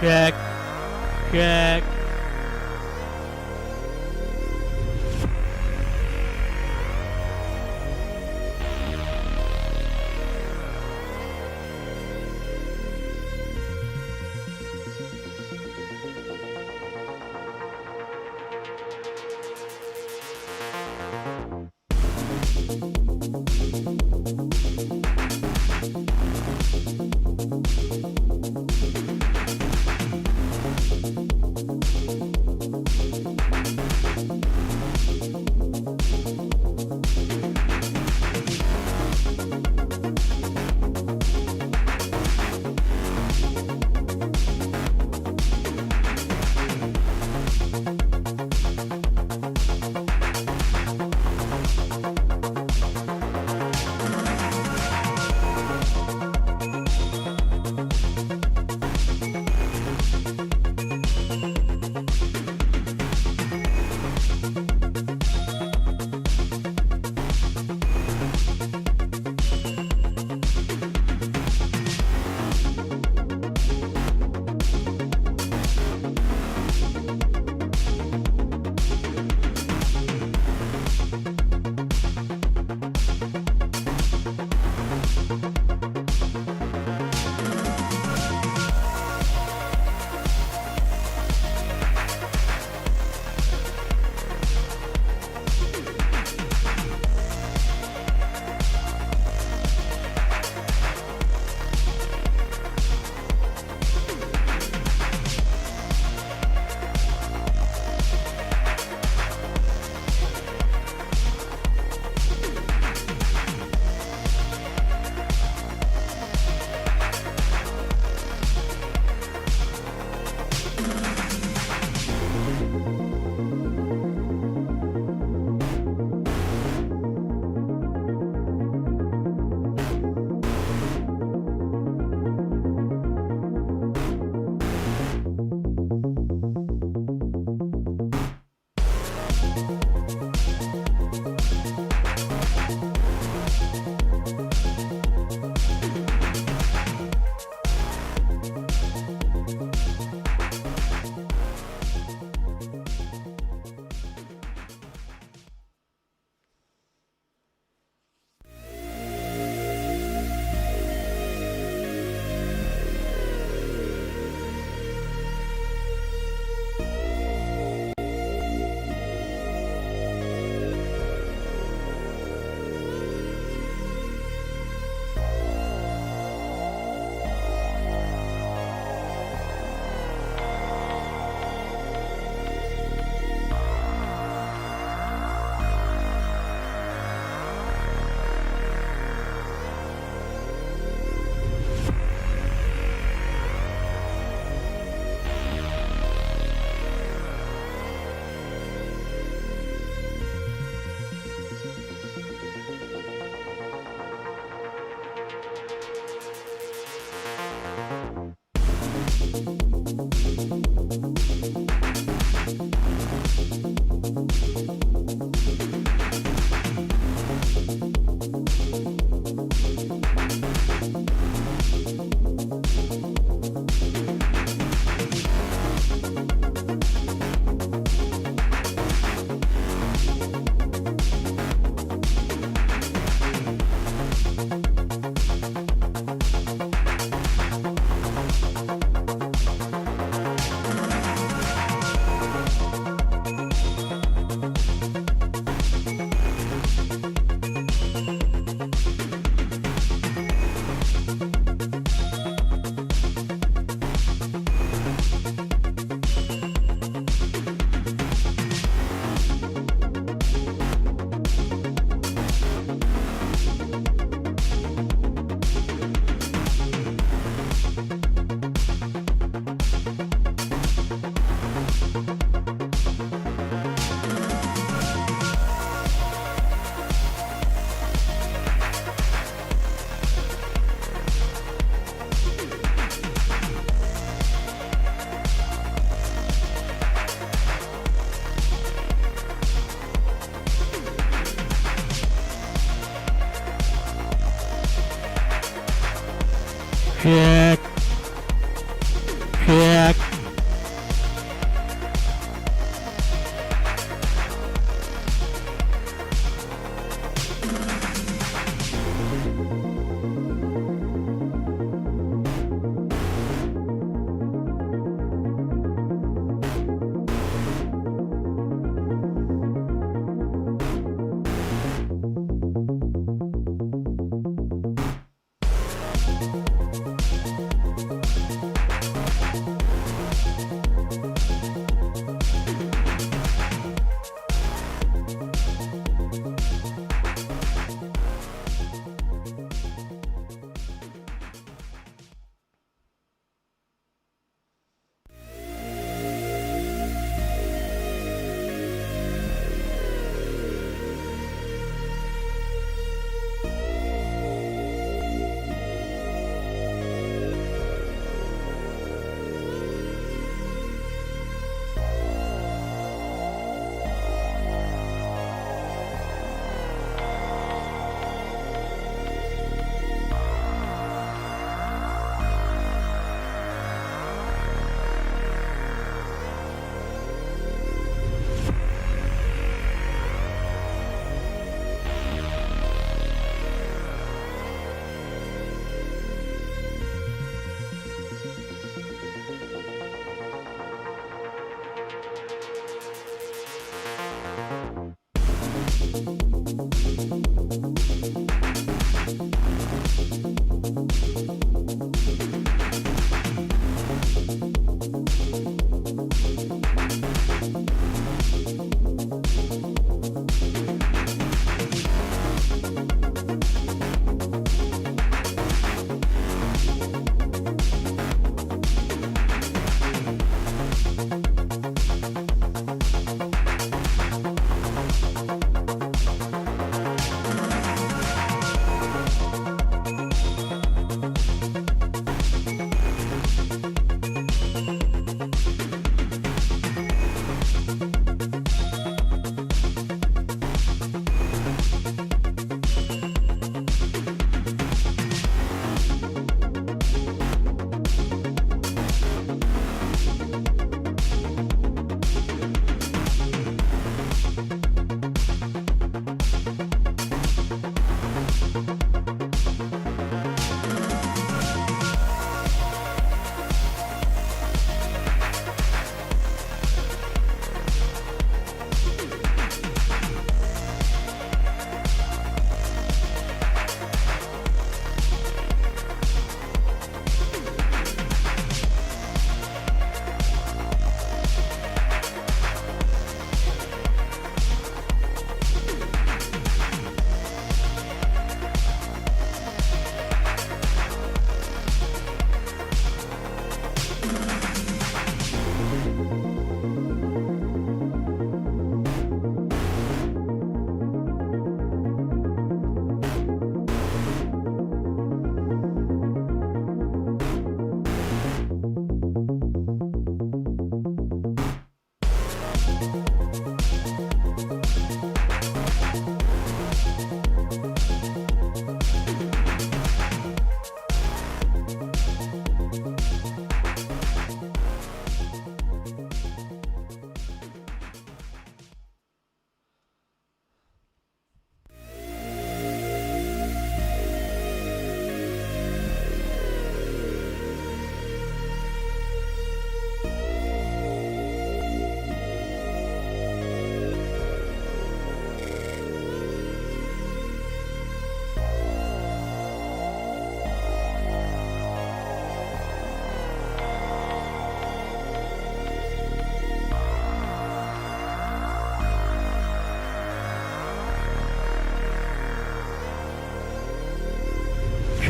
Check. Check. Check. Check.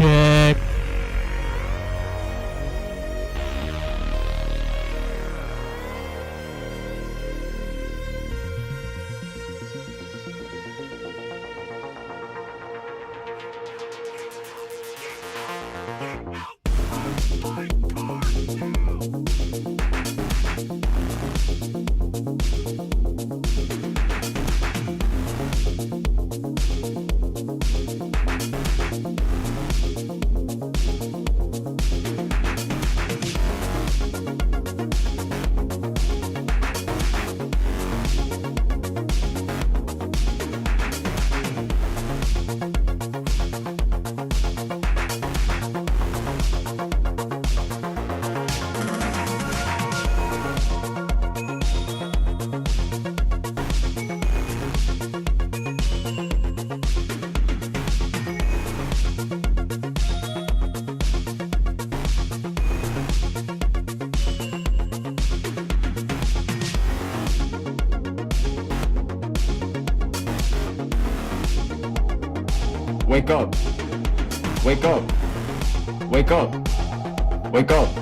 Check. Wake up. Wake up. Wake up. Wake up.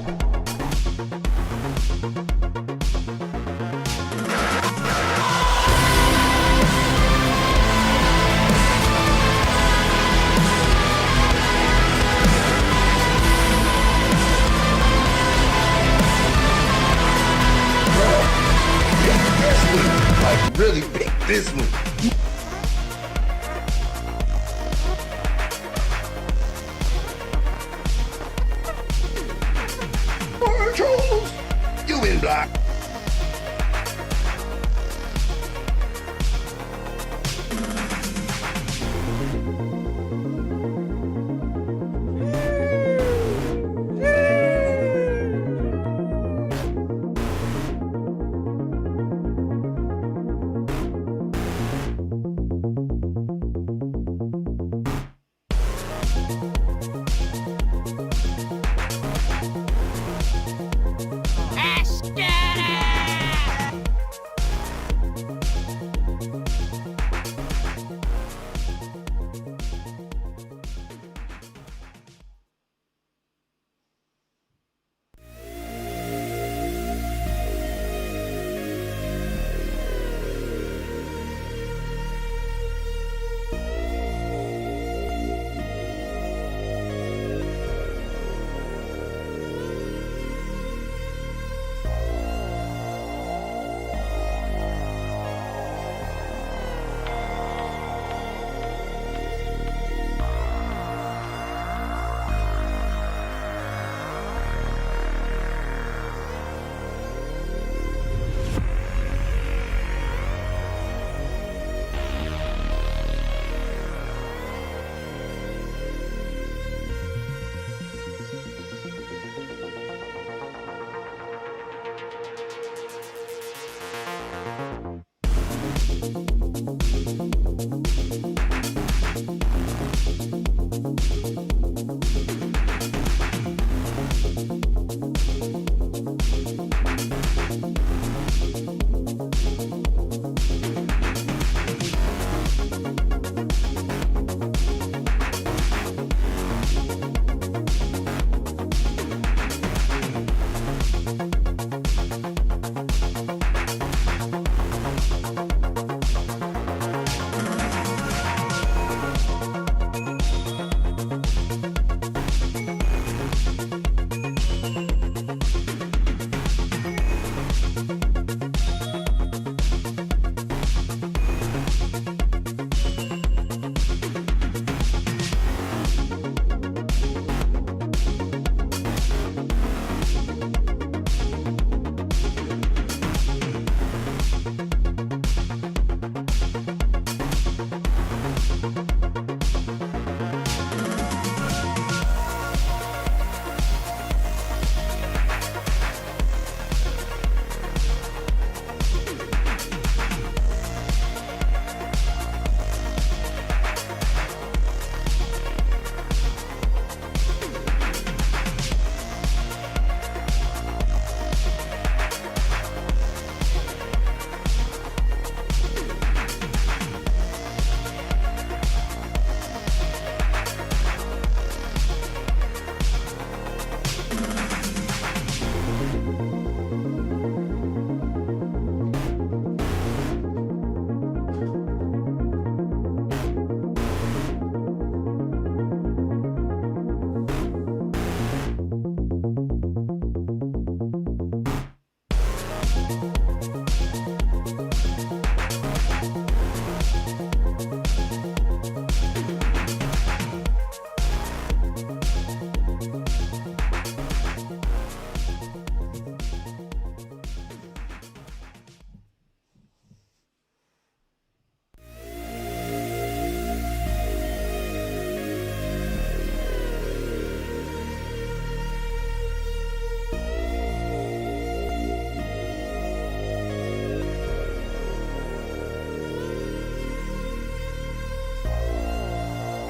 Like really pick this one. Charles, you in black.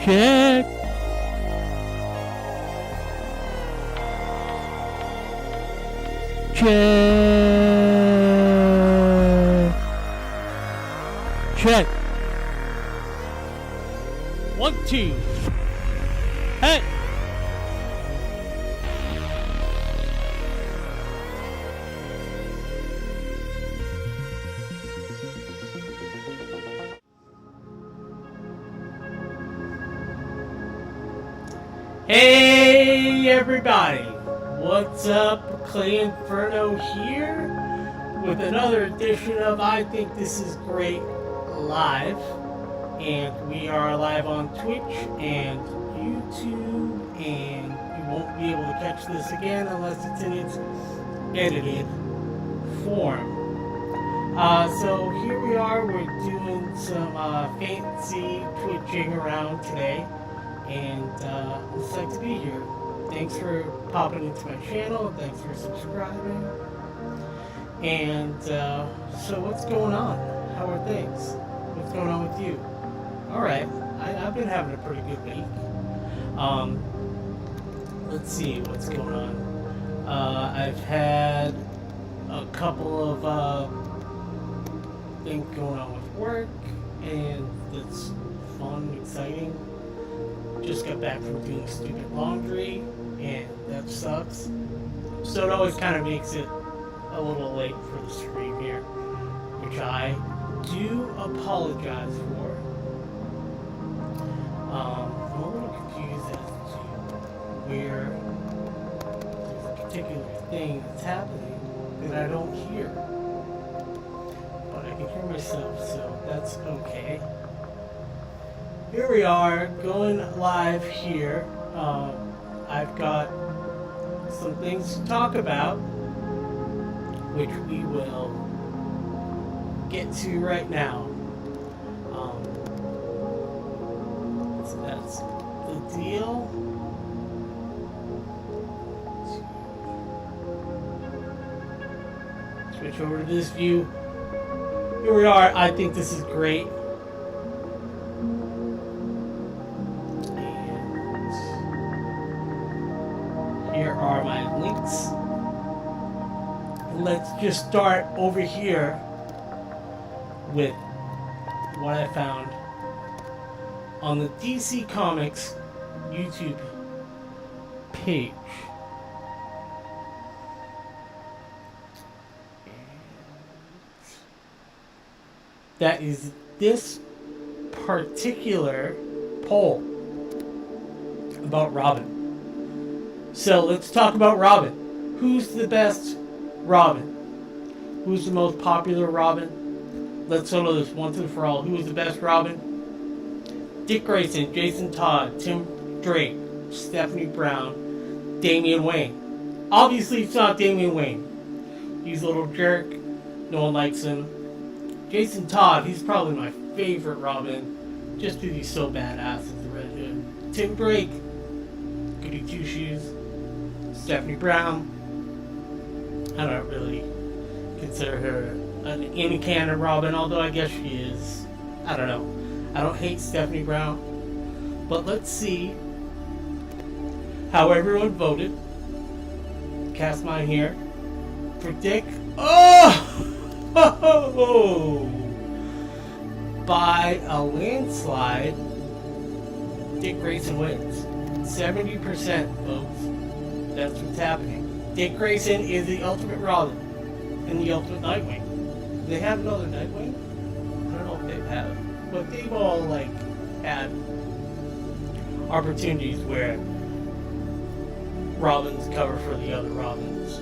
Check. Check. Check. 1, YouTube. Hey! Hey everybody! What's up? Clay Inferno here with another edition of I Think This Is Great Live. And we are live on Twitch and YouTube, and you won't be able to catch this again unless it's in its edited form. So here we are, we're doing some fancy twitching around today, and it's like to be here. Thanks for popping into my channel, thanks for subscribing. And so what's going on? How are things? What's going on with you? Alright, I've been having a pretty good week. Let's see what's going on. I've had a couple of things going on with work, and it's fun, exciting. Just got back from doing stupid laundry, and that sucks. So it always kind of makes it a little late for the stream here, which I do apologize for. I'm a little confused as to where there's a particular thing that's happening that I don't hear. But I can hear myself, so that's okay. Here we are, going live here. I've got some things to talk about, which we will get to right now. So that's the deal. Switch over to this view. Here we are. I think this is great. And here are my links. Let's just start over here with what I found on the DC Comics YouTube page. And that is this particular poll about Robin. So let's talk about Robin. Who's the best Robin? Who's the most popular Robin? Let's settle this once and for all. Who is the best Robin? Dick Grayson, Jason Todd, Tim Drake, Stephanie Brown, Damian Wayne. Obviously, it's not Damian Wayne. He's a little jerk. No one likes him. Jason Todd, he's probably my favorite Robin, just because he's so badass as the Red Hood. Tim Drake, goody two shoes. Stephanie Brown, I don't really consider her an in-canon Robin, although I guess she is. I don't know. I don't hate Stephanie Brown. But let's see how everyone voted. Cast mine here. For Dick. By a landslide, Dick Grayson wins. 70% votes. That's what's happening. Dick Grayson is the ultimate Robin and the ultimate Nightwing. They have another Nightwing? I don't know if they have. But they've all, had opportunities where Robins cover for the other Robins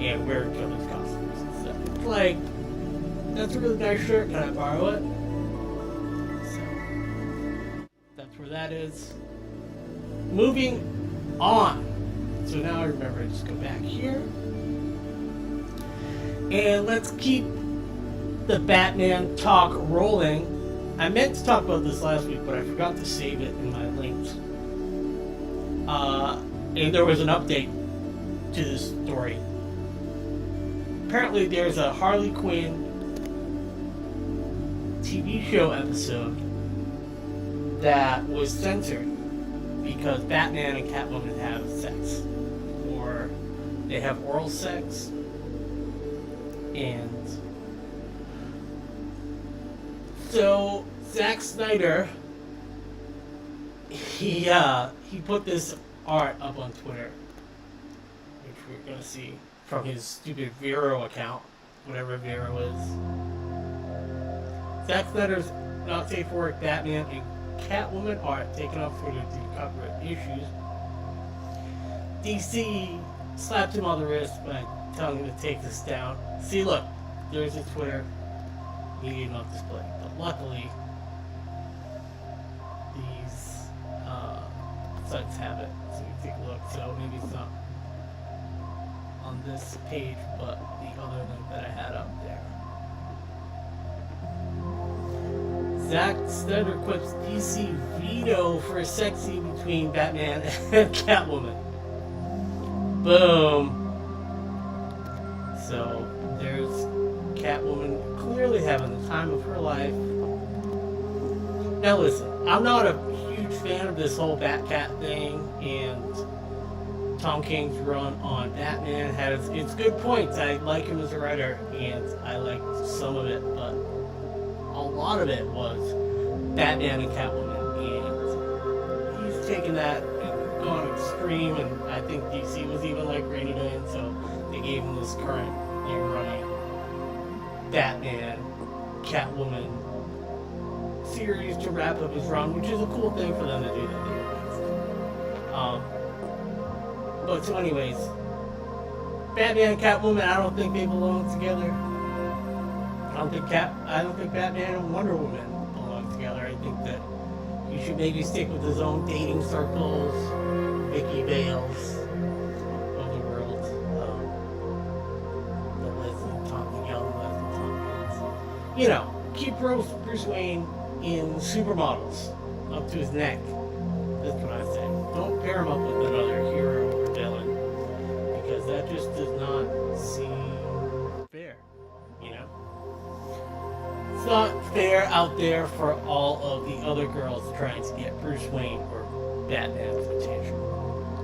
and wear each other's costumes and stuff. It's like, that's a really nice shirt, can I borrow it? So, that's where that is. Moving on. So now I remember, just go back here. And let's keep the Batman talk rolling. I meant to talk about this last week, but I forgot to save it in my links. And there was an update to this story. Apparently there's a Harley Quinn TV show episode that was censored because Batman and Catwoman have sex. Or they have oral sex. And so Zack Snyder he put this art up on Twitter, which we're gonna see from his stupid Vero account, whatever Vero is. Zack Snyder's not safe for work Batman and Catwoman art taken off Twitter due to copyright issues. DC slapped him on the wrist by telling him to take this down. See, look, there's his Twitter. Medium on display, but luckily these sites have it, so we take a look. So maybe it's not on this page, but the other link that I had up there. Zack Snyder quips DC veto for a sex scene between Batman and Catwoman. Boom. So there's Catwoman clearly having the time of her life. Now listen, I'm not a huge fan of this whole Batcat thing, and Tom King's run on Batman has its good points. I like him as a writer, and I liked some of it, but a lot of it was Batman and Catwoman, and he's taken that and gone extreme, and I think DC was even like reining it in, so they gave him this current year running Batman, Catwoman series to wrap up his run, which is a cool thing for them to do that they but so anyways, Batman and Catwoman, I don't think they belong together. I don't think Batman and Wonder Woman belong together. I think that he should maybe stick with his own dating circles, Vicky Vales of the world. You know, keep Bruce Wayne in supermodels up to his neck. That's what I say. Don't pair him up with another hero or villain, because that just does not seem fair, you know? It's not fair out there for all of the other girls trying to get Bruce Wayne or Batman's attention.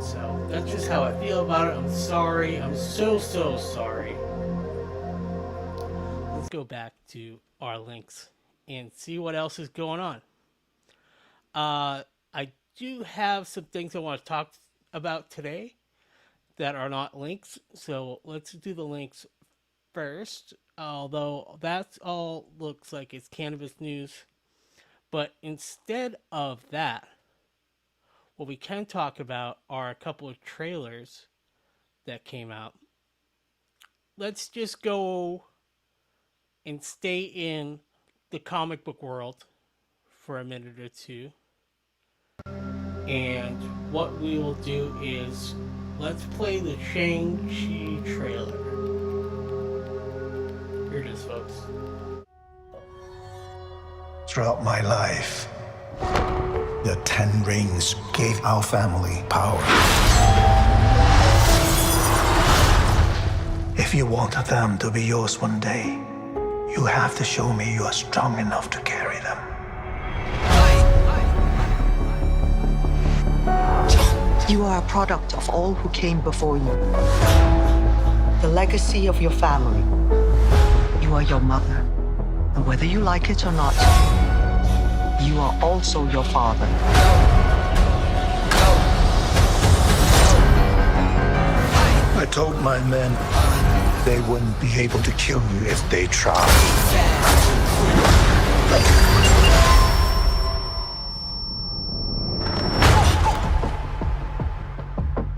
So that's just how I feel about it. I'm sorry. I'm so sorry. Let's go back to our links and see what else is going on. I do have some things I want to talk about today that are not links, so let's do the links first, although that's all looks like it's cannabis news. But instead of that, what we can talk about are a couple of trailers that came out. Let's just go and stay in the comic book world for a minute or two. And what we will do is, let's play the Shang-Chi trailer. Here it is, folks. Throughout my life, the 10 rings gave our family power. If you want them to be yours one day, you have to show me you are strong enough to carry them. You are a product of all who came before you. The legacy of your family. You are your mother. And whether you like it or not, you are also your father. I told my men they wouldn't be able to kill you if they tried.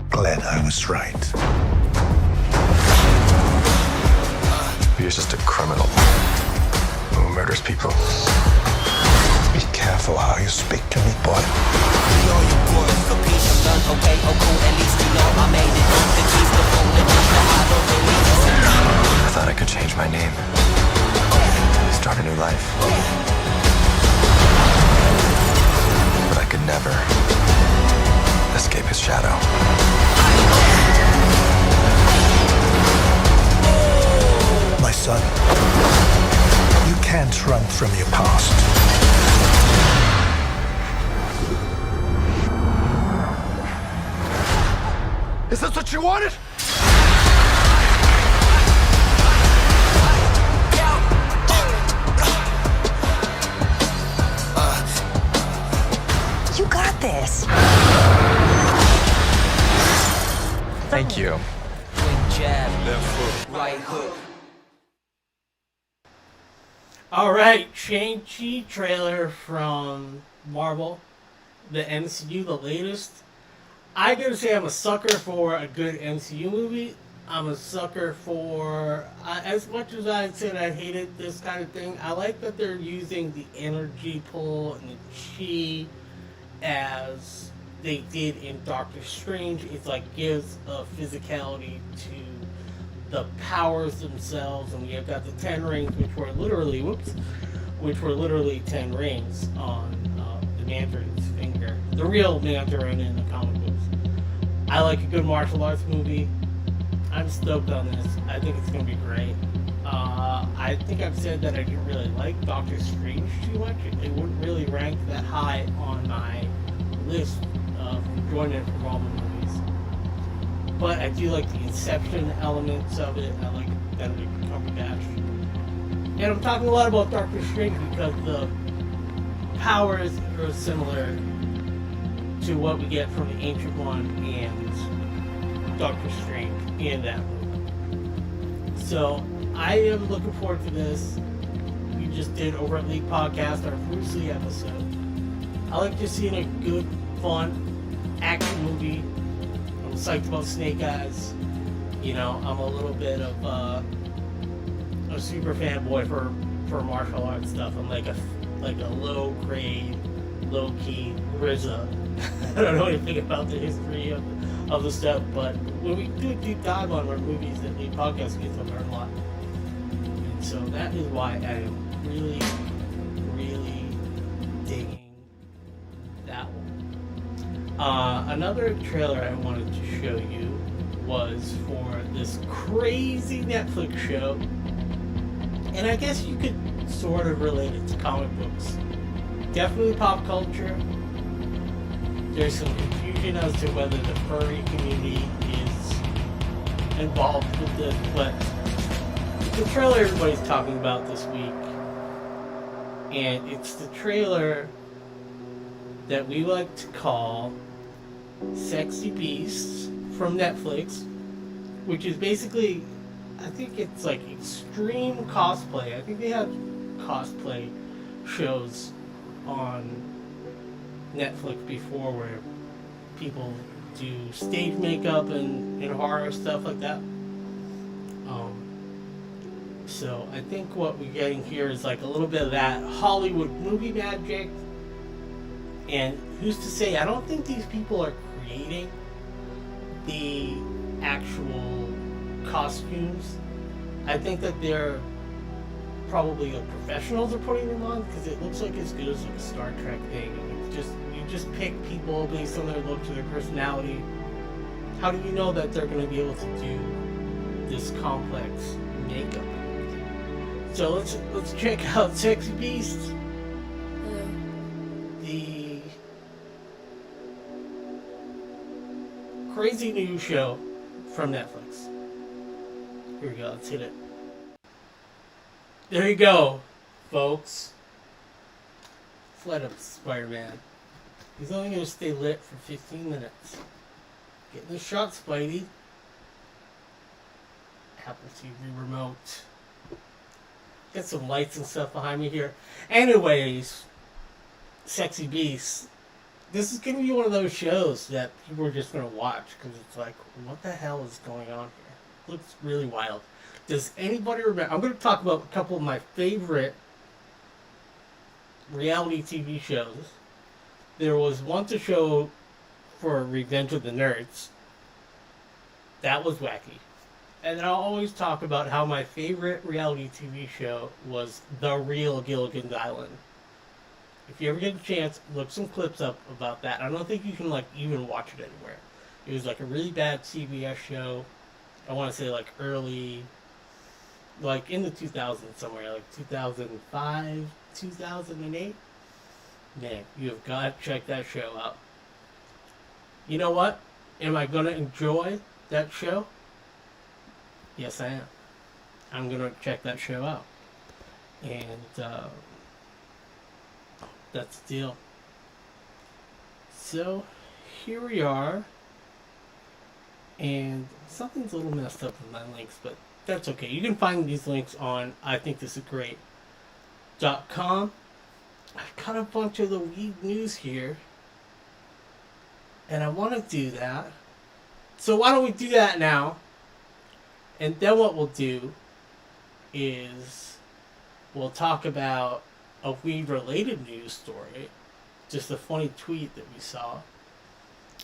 Glad I was right. You're just a criminal who murders people. Be careful how you speak to me, boy. I thought I could change my name, start a new life. But I could never escape his shadow. My son, you can't run from your past. Is this what you wanted? You got got this. Thank you. Alright, Shang-Chi trailer from Marvel, the MCU, the latest. I gotta say I'm a sucker for a good MCU movie. I'm a sucker for, as much as I said I hated this kind of thing, I like that they're using the energy pull and the chi as they did in Doctor Strange. It's like gives a physicality to the powers themselves, and we have got the 10 rings, which were literally 10 rings on the Mandarin's finger. The real Mandarin in the comic books. I like a good martial arts movie. I'm stoked on this. I think it's going to be great. I think I've said that I didn't really like Doctor Strange too much. It wouldn't really rank that high on my list of enjoyment from all the movies. But I do like the Inception elements of it. I like Benedict Cumberbatch. And I'm talking a lot about Doctor Strange because the powers are similar to what we get from the Ancient One and Doctor Strange in that movie. So I am looking forward to this. We just did Over at League Podcast, our Bruce Lee episode. I like just seeing a good, fun action movie. I'm psyched about Snake Eyes. You know, I'm a little bit of a super fanboy for martial arts stuff. I'm like a low grade, low key RZA. I don't know anything about the history of the stuff, but when we do a deep dive on our movies that we podcast, we get to learn a lot. And so that is why I am really, really digging that one. Another trailer I wanted to show you was for this crazy Netflix show, and I guess you could sort of relate it to comic books. Definitely pop culture. There's some confusion as to whether the furry community is involved with this, but the trailer everybody's talking about this week, and it's the trailer that we like to call Sexy Beasts from Netflix, which is basically, I think it's like extreme cosplay. I think they have cosplay shows on Netflix before where people do stage makeup and horror stuff like that. So I think what we're getting here is like a little bit of that Hollywood movie magic. And who's to say, I don't think these people are creating the actual costumes. I think that they're probably the professionals are putting them on, because it looks like as good as like a Star Trek thing. And you just pick people based on their looks or their personality. How do you know that they're going to be able to do this complex makeup and everything? So let's check out Sexy Beasts. The crazy new show from Netflix. Here we go, let's hit it. There you go, folks. Let up Spider-Man. He's only going to stay lit for 15 minutes. Getting the shot, Spidey. Apple TV remote. Get some lights and stuff behind me here. Anyways, Sexy Beasts. This is going to be one of those shows that people are just going to watch because it's like, what the hell is going on here? Looks really wild. Does anybody remember? I'm going to talk about a couple of my favorite reality TV shows. There was once a show for Revenge of the Nerds. That was wacky. And I'll always talk about how my favorite reality TV show was The Real Gilligan's Island. If you ever get a chance, look some clips up about that. I don't think you can even watch it anywhere. It was like a really bad CBS show. I want to say early, in the 2000s somewhere, 2005, 2008. Man, you have got to check that show out. You know what? Am I going to enjoy that show? Yes, I am. I'm going to check that show out. And that's the deal. So here we are, and something's a little messed up with my links, but that's okay. You can find these links on ithinkthisisigreat.com. I've got a bunch of the weed news here, and I want to do that. So why don't we do that now? And then what we'll do is we'll talk about a weed-related news story, just a funny tweet that we saw.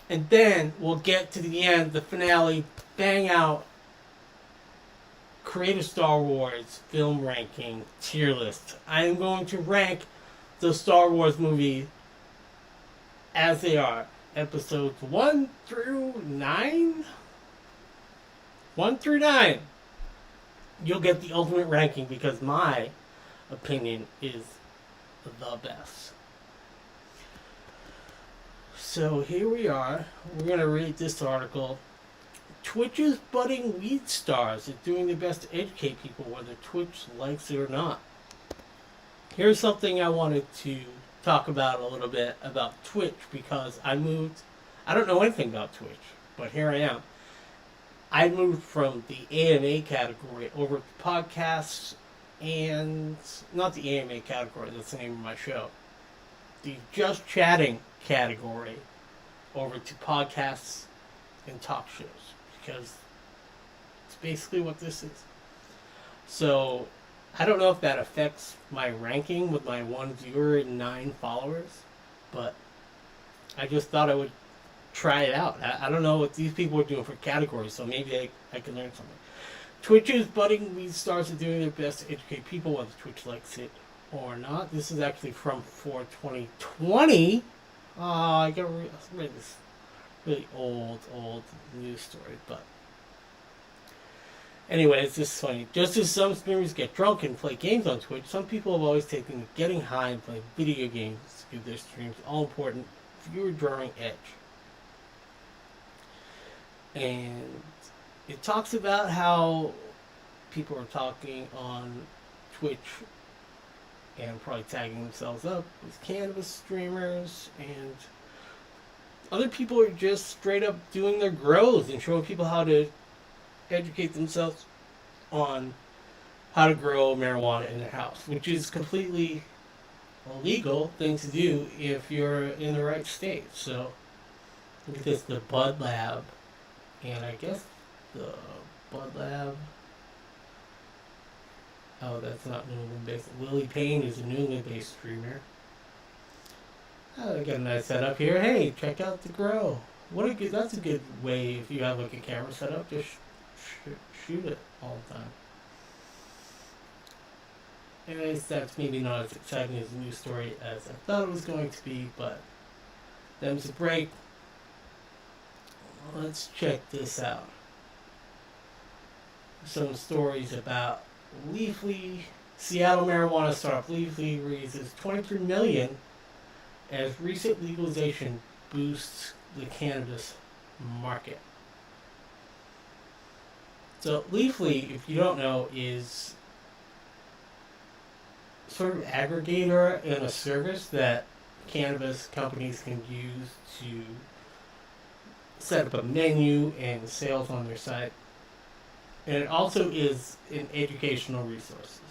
And then we'll get to the end, the finale, bang out, create a Star Wars film ranking tier list. I am going to rank the Star Wars movies as they are. Episodes 1 through 9? 1 through 9. You'll get the ultimate ranking because my opinion is the best. So here we are. We're going to read this article. Twitch's budding weed stars are doing their best to educate people whether Twitch likes it or not. Here's something I wanted to talk about a little bit about Twitch because I don't know anything about Twitch, but here I am. I moved from the AMA category over to podcasts and not the AMA category, that's the name of my show. The Just Chatting category over to podcasts and talk shows because it's basically what this is. So I don't know if that affects my ranking with my 1 viewer and 9 followers, but I just thought I would try it out. I don't know what these people are doing for categories, so maybe I can learn something. Twitch's budding weed stars are doing their best to educate people whether Twitch likes it or not. This is actually from 4/2020. I got read this really old news story, but anyway, it's just funny. Just as some streamers get drunk and play games on Twitch, some people have always taken to getting high and playing video games to give their streams all-important viewer-drawing edge. And it talks about how people are talking on Twitch and probably tagging themselves up as cannabis streamers, and other people are just straight up doing their grows and showing people how to educate themselves on how to grow marijuana in their house, which is completely illegal thing to do if you're in the right state. So look at this, the Bud Lab, and I guess the Bud Lab, oh, that's not New England based. Lily Payne is a New England based streamer. Oh, they got a nice setup here. Hey, check out the grow. That's a good way if you have like a camera set up, just shoot it all the time. Anyways, that's maybe not as exciting as a news story as I thought it was going to be, but them's a break. Let's check this out. Some stories about Leafly. Seattle marijuana startup Leafly raises $23 million as recent legalization boosts the cannabis market. So Leafly, if you don't know, is sort of aggregator and a service that cannabis companies can use to set up a menu and sales on their site. And it also is an educational resources.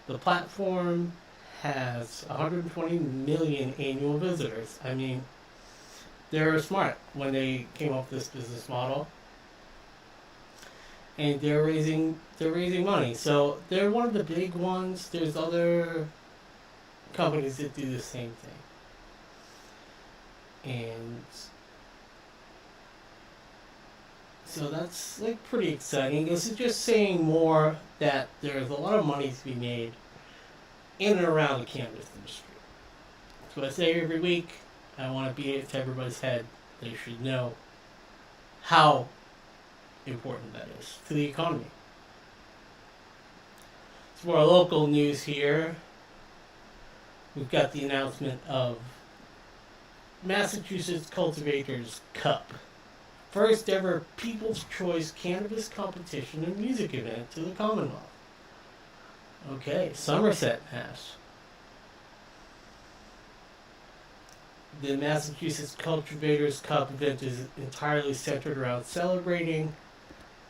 The platform has 120 million annual visitors. I mean, they're smart when they came up with this business model. And they're raising money. So they're one of the big ones. There's other companies that do the same thing. And so that's like pretty exciting. This is just saying more that there's a lot of money to be made in and around the cannabis industry. So I say every week, I want to beat it to everybody's head. They should know how important that is to the economy. So for our local news here, we've got the announcement of Massachusetts Cultivators Cup. First ever People's Choice Cannabis Competition and Music Event to the Commonwealth. Okay, Somerset, Mass. The Massachusetts Cultivators Cup event is entirely centered around celebrating,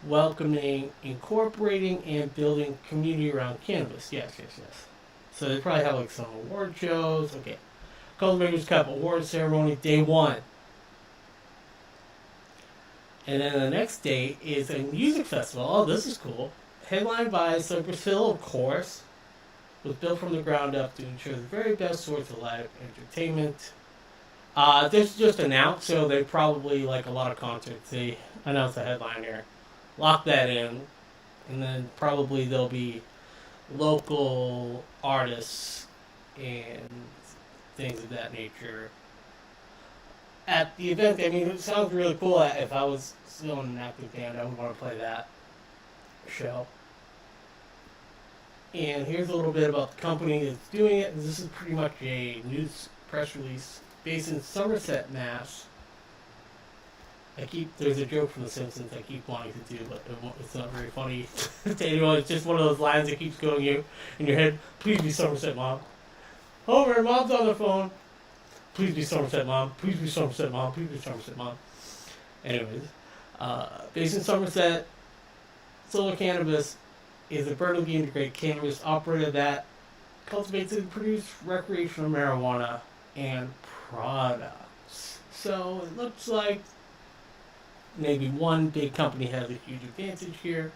welcoming, incorporating, and building community around cannabis. Yes. So they probably have like some award shows. Okay. Cultivators Cup award ceremony, day 1. And then the next day is a music festival. Oh, this is cool. Headlined by Cypress Hill, of course. Was built from the ground up to ensure the very best sorts of live entertainment. This is just announced, so they probably, like a lot of concerts, they announce a headliner, lock that in, and then probably there'll be local artists and things of that nature at the event. I mean, it sounds really cool. If I was still in an active band, I would want to play that show. And here's a little bit about the company that's doing it. This is pretty much a news press release based in Somerset, Mass. There's a joke from The Simpsons I keep wanting to do, but it's not very funny to anyone. It's just one of those lines that keeps going in your head. Please be Somerset, Mom. Homer, Mom's on the phone. Please be Somerset, Mom. Please be Somerset, Mom. Please be Somerset, Mom. Anyways, based in Somerset, Solar Cannabis is a vertically integrated cannabis operator that cultivates and produces recreational marijuana and products. So it looks like maybe one big company has a huge advantage here,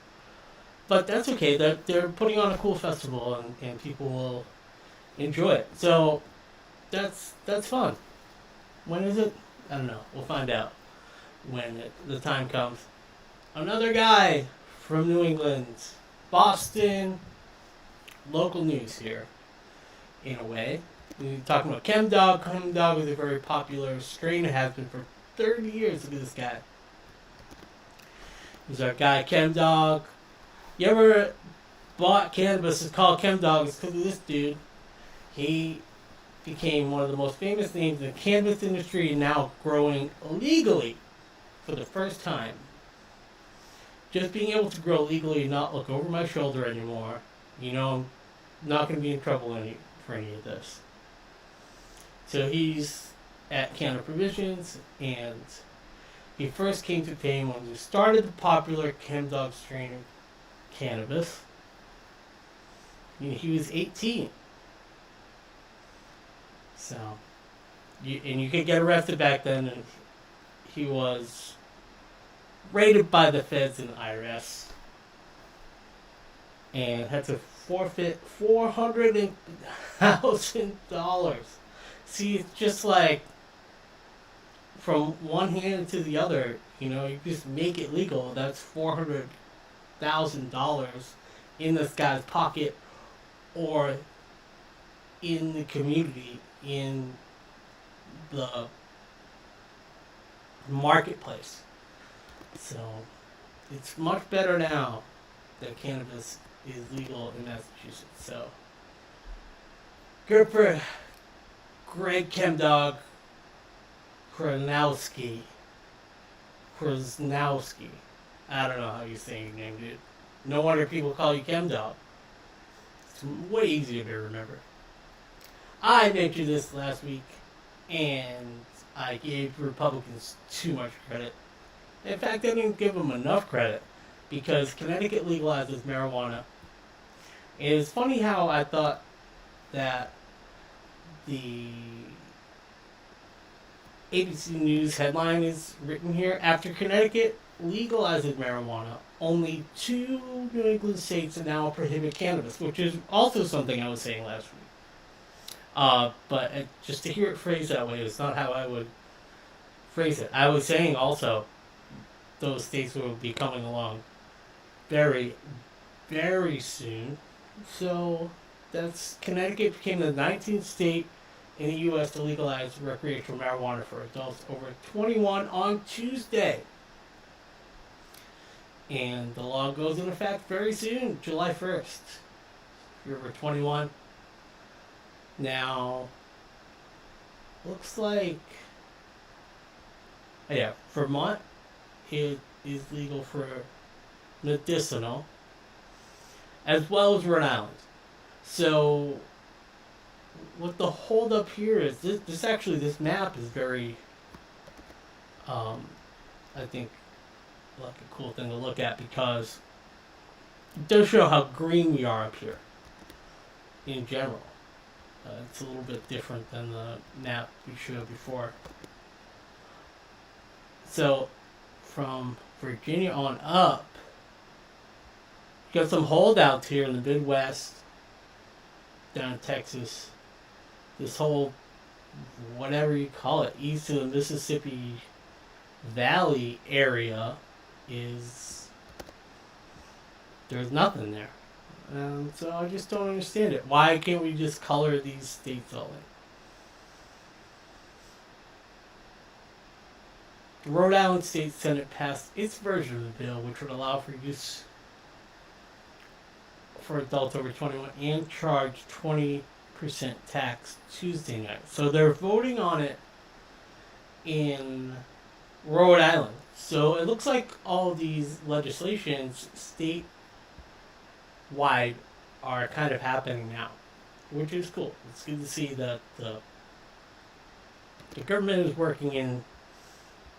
but that's okay. They're putting on a cool festival and people will enjoy it. So that's fun. When is it? I don't know. We'll find out when the time comes. Another guy from New England, Boston, local news here, in a way. We're talking about ChemDog. ChemDog is a very popular strain. It has been for 30 years. Look at this guy. There's our guy, ChemDog. You ever bought cannabis? It's called ChemDog. It's because of this dude. He became one of the most famous names in the cannabis industry and now growing legally for the first time. Just being able to grow legally and not look over my shoulder anymore. You know, I'm not going to be in trouble for any of this. So he's at Canada Provisions, and he first came to fame when he started the popular ChemDog strain of cannabis. He was 18. So, you could get arrested back then, and he was raided by the feds and IRS, and had to forfeit $400,000. See, it's just like from one hand to the other. You know, you just make it legal. That's $400,000 in this guy's pocket, or in the community, in the marketplace. So it's much better now that cannabis is legal in Massachusetts. So good for Greg ChemDog Krasnowski. I don't know how you say your name, dude. No wonder people call you ChemDog. It's way easier to remember. I mentioned this last week, and I gave Republicans too much credit. In fact, I didn't give them enough credit, because Connecticut legalizes marijuana. And it's funny how I thought that the ABC News headline is written here. After Connecticut legalizes marijuana, only 2 New England states now prohibit cannabis, which is also something I was saying last week. But just to hear it phrased that way is not how I would phrase it. I was saying also those states will be coming along very, very soon. So that's Connecticut became the 19th state in the U.S. to legalize recreational marijuana for adults over 21 on Tuesday. And the law goes into effect very soon, July 1st. If you're over 21. Now, looks like, Vermont, it is legal for medicinal, as well as Rhode Island. So, what the hold up here is, this map is very, I think, like a cool thing to look at, because it does show how green we are up here in general. It's a little bit different than the map we showed before. So, from Virginia on up, you got some holdouts here in the Midwest, down in Texas. This whole, whatever you call it, east of the Mississippi Valley area is, there's nothing there. So I just don't understand it. Why can't we just color these states all in? The Rhode Island State Senate passed its version of the bill, which would allow for use for adults over 21 and charge 20% tax Tuesday night. So they're voting on it in Rhode Island. So it looks like all these legislations statewide are kind of happening now, which is cool. It's good to see that the government is working in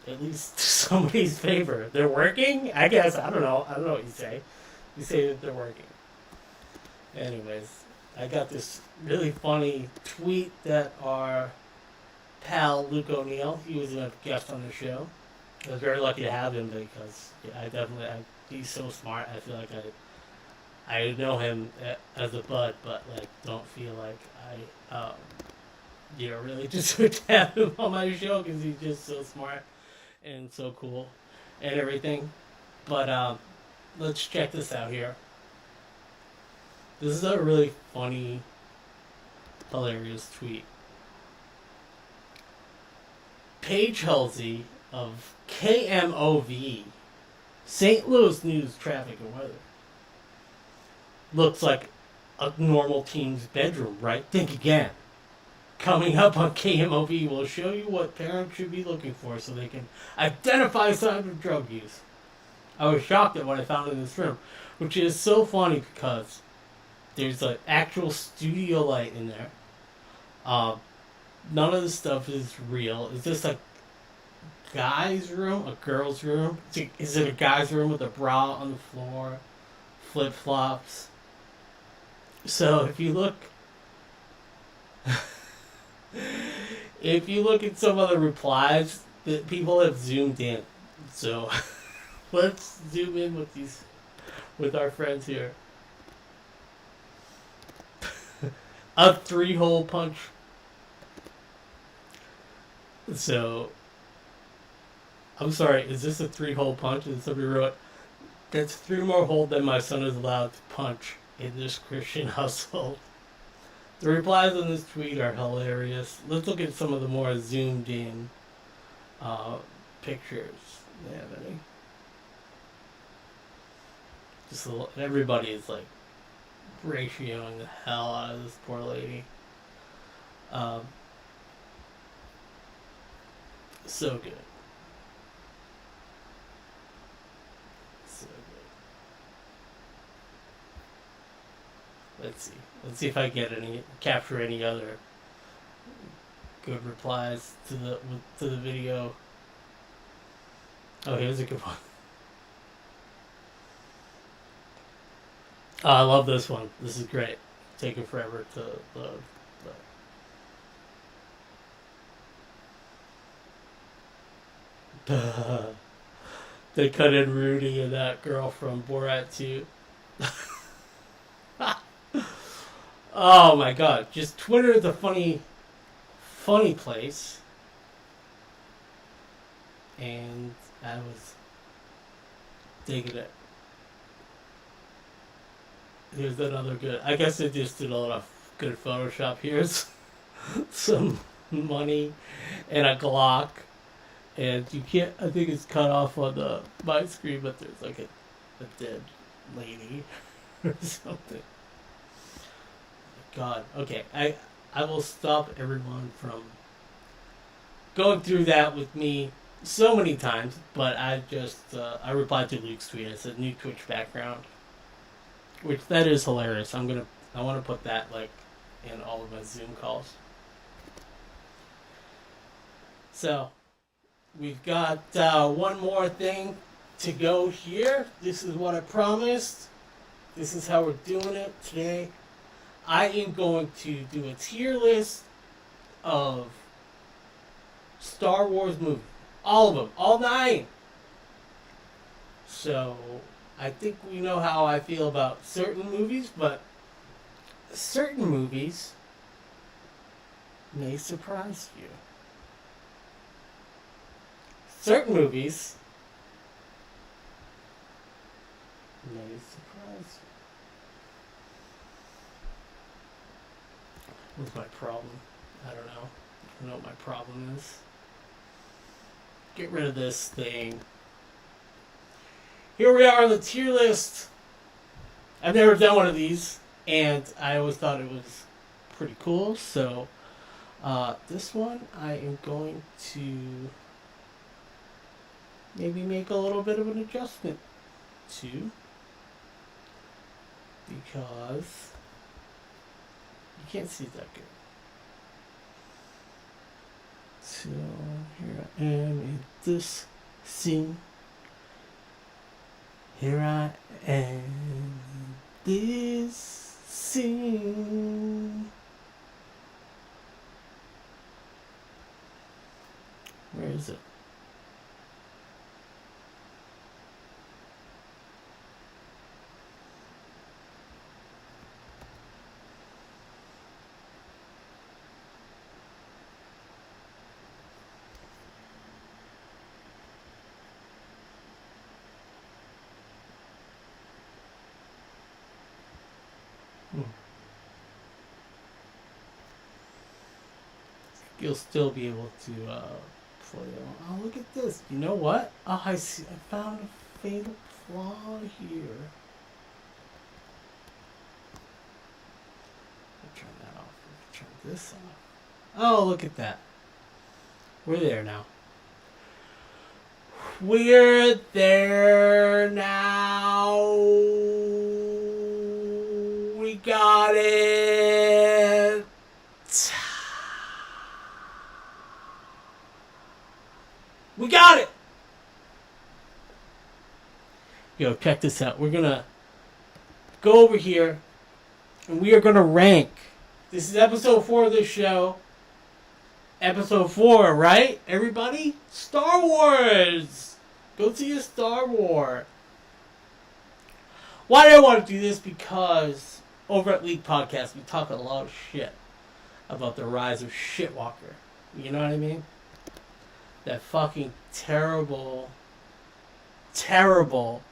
at least somebody's favor. They're working? I guess. I don't know. I don't know what you say. You say that they're working. Anyways, I got this really funny tweet that our pal Luke O'Neill, he was a guest on the show. I was very lucky to have him because he's so smart. I feel like I know him as a bud, but like don't feel like I really just would have him on my show because he's just so smart and so cool and everything. But let's check this out here. This is a really funny, hilarious tweet. Paige Halsey of KMOV, St. Louis News, Traffic and Weather. Looks like a normal teen's bedroom, right? Think again. Coming up on KMOV, we'll show you what parents should be looking for so they can identify signs of drug use. I was shocked at what I found in this room, which is so funny because there's an actual studio light in there. None of the stuff is real. Is this a guy's room? A girl's room? Is it a guy's room with a bra on the floor? Flip-flops? So if you look... if you look at some of the replies, that people have zoomed in. So let's zoom in with our friends here. A 3-hole punch. So, I'm sorry, is this a 3-hole punch? And somebody wrote, that's 3 more holes than my son is allowed to punch in this Christian household. The replies on this tweet are hilarious. Let's look at some of the more zoomed in pictures. Do they have any? Just a little, everybody is like ratioing the hell out of this poor lady. So good. So good. Let's see if I capture any other good replies to the video. Oh, here's a good one. Oh, I love this one. This is great. Taking forever to load. But they cut in Rudy and that girl from Borat 2. Oh my god. Just Twitter is a funny place. And I was digging it. Here's another good. I guess they just did a lot of good Photoshop. Here's some money and a Glock. And you can't, I think it's cut off on my screen, but there's like a dead lady or something. God. Okay, I will stop everyone from going through that with me so many times, but I I replied to Luke's tweet. I said new Twitch background. Which that is hilarious. I want to put that like in all of my Zoom calls. So, we've got one more thing to go here. This is what I promised. This is how we're doing it today. I am going to do a tier list of Star Wars movies. All of them. All 9. So, I think we know how I feel about certain movies, but certain movies may surprise you. Certain movies may surprise you. What's my problem? I don't know. I don't know what my problem is. Get rid of this thing. Here we are on the tier list. I've never done one of these, and I always thought it was pretty cool. So, this one I am going to maybe make a little bit of an adjustment to, because you can't see it that good. So here I am in this scene. Here I am in this scene. Where is it? You'll still be able to play on. Oh, look at this. You know what? Oh, I see. I found a fatal flaw here. I'll turn that off. I'll turn this off. Oh, look at that. We're there now. We're there now. We got it. We got it! Yo, check this out. We're gonna go over here and we are gonna rank. This is episode 4 of this show. Episode 4, right? Everybody? Star Wars! Go see a Star Wars. Why do I want to do this? Because over at Leak Podcast, we talk a lot of shit about the rise of Shitwalker. You know what I mean? That fucking terrible, terrible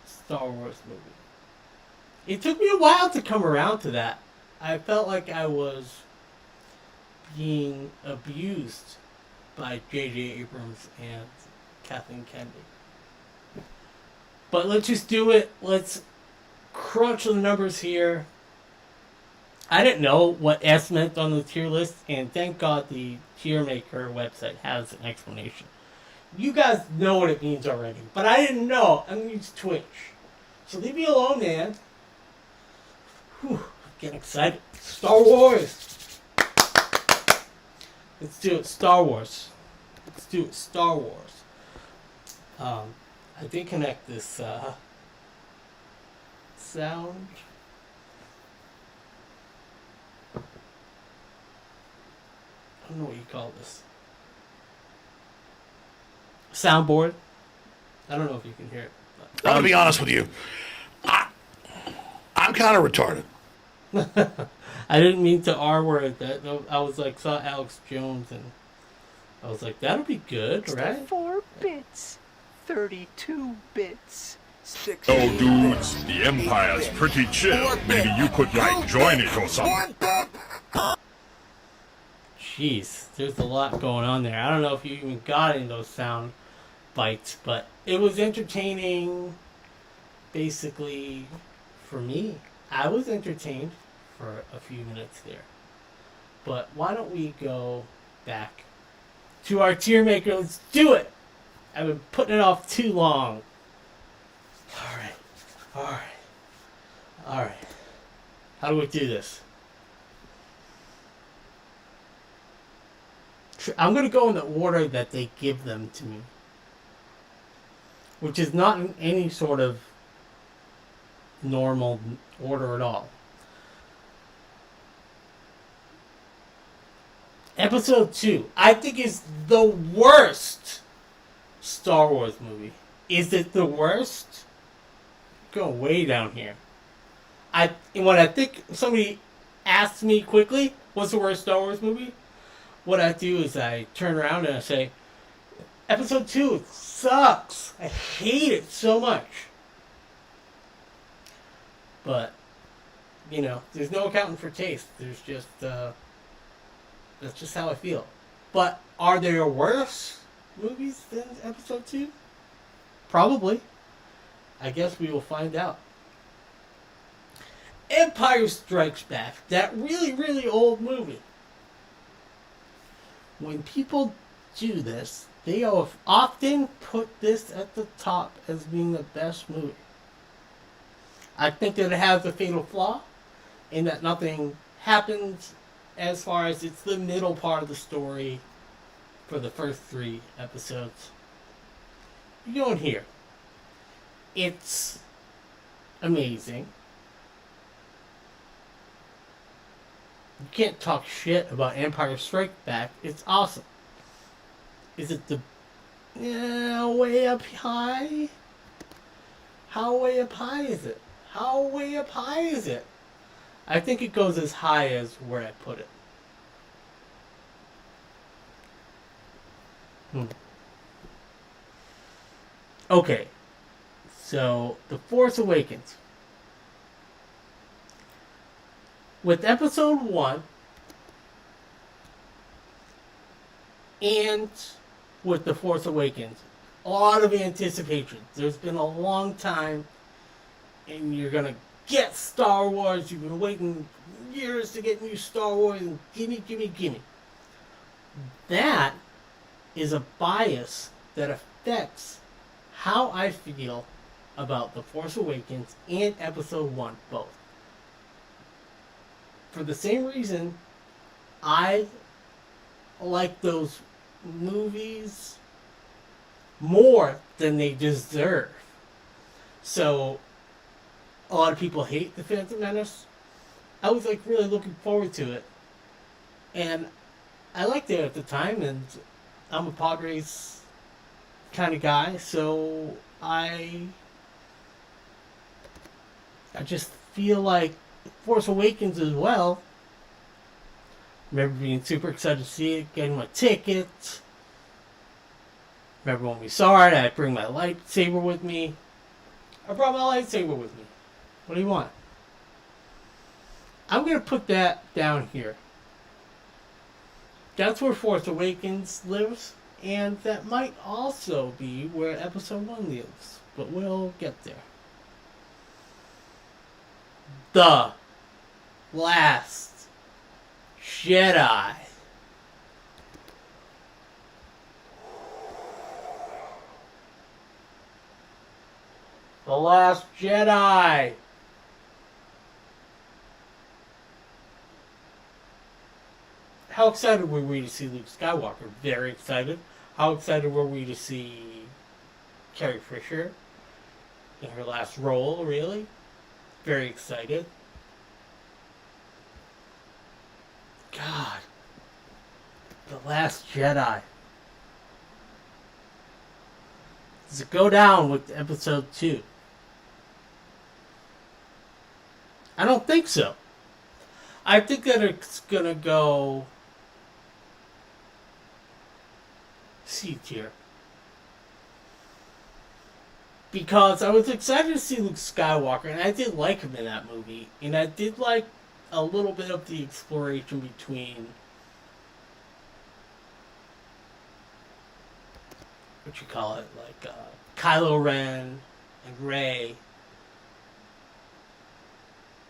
Star Wars movie. It took me a while to come around to that. I felt like I was being abused by J.J. Abrams and Kathleen Kennedy. But let's just do it. Let's crunch the numbers here. I didn't know what S meant on the tier list, and thank God the tier maker website has an explanation. You guys know what it means already, but I didn't know. I'm going to use Twitch. So leave me alone, man. Whew, I'm getting excited. Star Wars. Let's do it. Star Wars. Let's do it. Star Wars. I did connect this sound. I don't know what you call this. Soundboard. I don't know if you can hear it. I'm gonna be honest with you. I'm kind of retarded. I didn't mean to R-word that. I was like, saw Alex Jones and I was like, that'll be good, right? 4 bits. 32 bits. 6. Oh, dudes, the Empire's pretty chill. Maybe you could, like, join it or something. Jeez, there's a lot going on there. I don't know if you even got any of those sound bites, but it was entertaining, basically, for me. I was entertained for a few minutes there. But why don't we go back to our tier maker? Let's do it! I've been putting it off too long. Alright. How do we do this? I'm going to go in the order that they give them to me, which is not in any sort of normal order at all. Episode 2, I think, is the worst Star Wars movie. Is it the worst? Go way down here. When I think somebody asks me quickly, what's the worst Star Wars movie? What I do is I turn around and I say, Episode 2 sucks. I hate it so much. But, you know, there's no accounting for taste. There's just, that's just how I feel. But are there worse movies than Episode 2? Probably. I guess we will find out. Empire Strikes Back. That really, really old movie. When people do this, they often put this at the top as being the best movie. I think that it has a fatal flaw in that nothing happens as far as it's the middle part of the story for the first 3 episodes. You go in here. It's amazing. You can't talk shit about Empire Strikes Back. It's awesome. Is it the way up high? How way up high is it? How way up high is it? I think it goes as high as where I put it. Okay. So, The Force Awakens. With Episode 1 and with The Force Awakens, a lot of anticipation. There's been a long time, and you're going to get Star Wars. You've been waiting years to get new Star Wars, and gimme, gimme, gimme. That is a bias that affects how I feel about The Force Awakens and Episode 1 both. For the same reason, I like those movies more than they deserve. So, a lot of people hate The Phantom Menace. I was like really looking forward to it. And I liked it at the time, and I'm a Padres kind of guy, so I just feel like Force Awakens as well. Remember being super excited to see it, getting my ticket. Remember when we saw it, I'd bring my lightsaber with me. I brought my lightsaber with me. What do you want? I'm going to put that down here. That's where Force Awakens lives, and that might also be where Episode 1 lives. But we'll get there. The Last Jedi. The Last Jedi. How excited were we to see Luke Skywalker? Very excited. How excited were we to see Carrie Fisher in her last role, really? Very excited. God. The Last Jedi. Does it go down with Episode 2? I don't think so. I think that it's gonna go C tier. Because I was excited to see Luke Skywalker, and I did like him in that movie. And I did like a little bit of the exploration between what you call it, like Kylo Ren and Rey.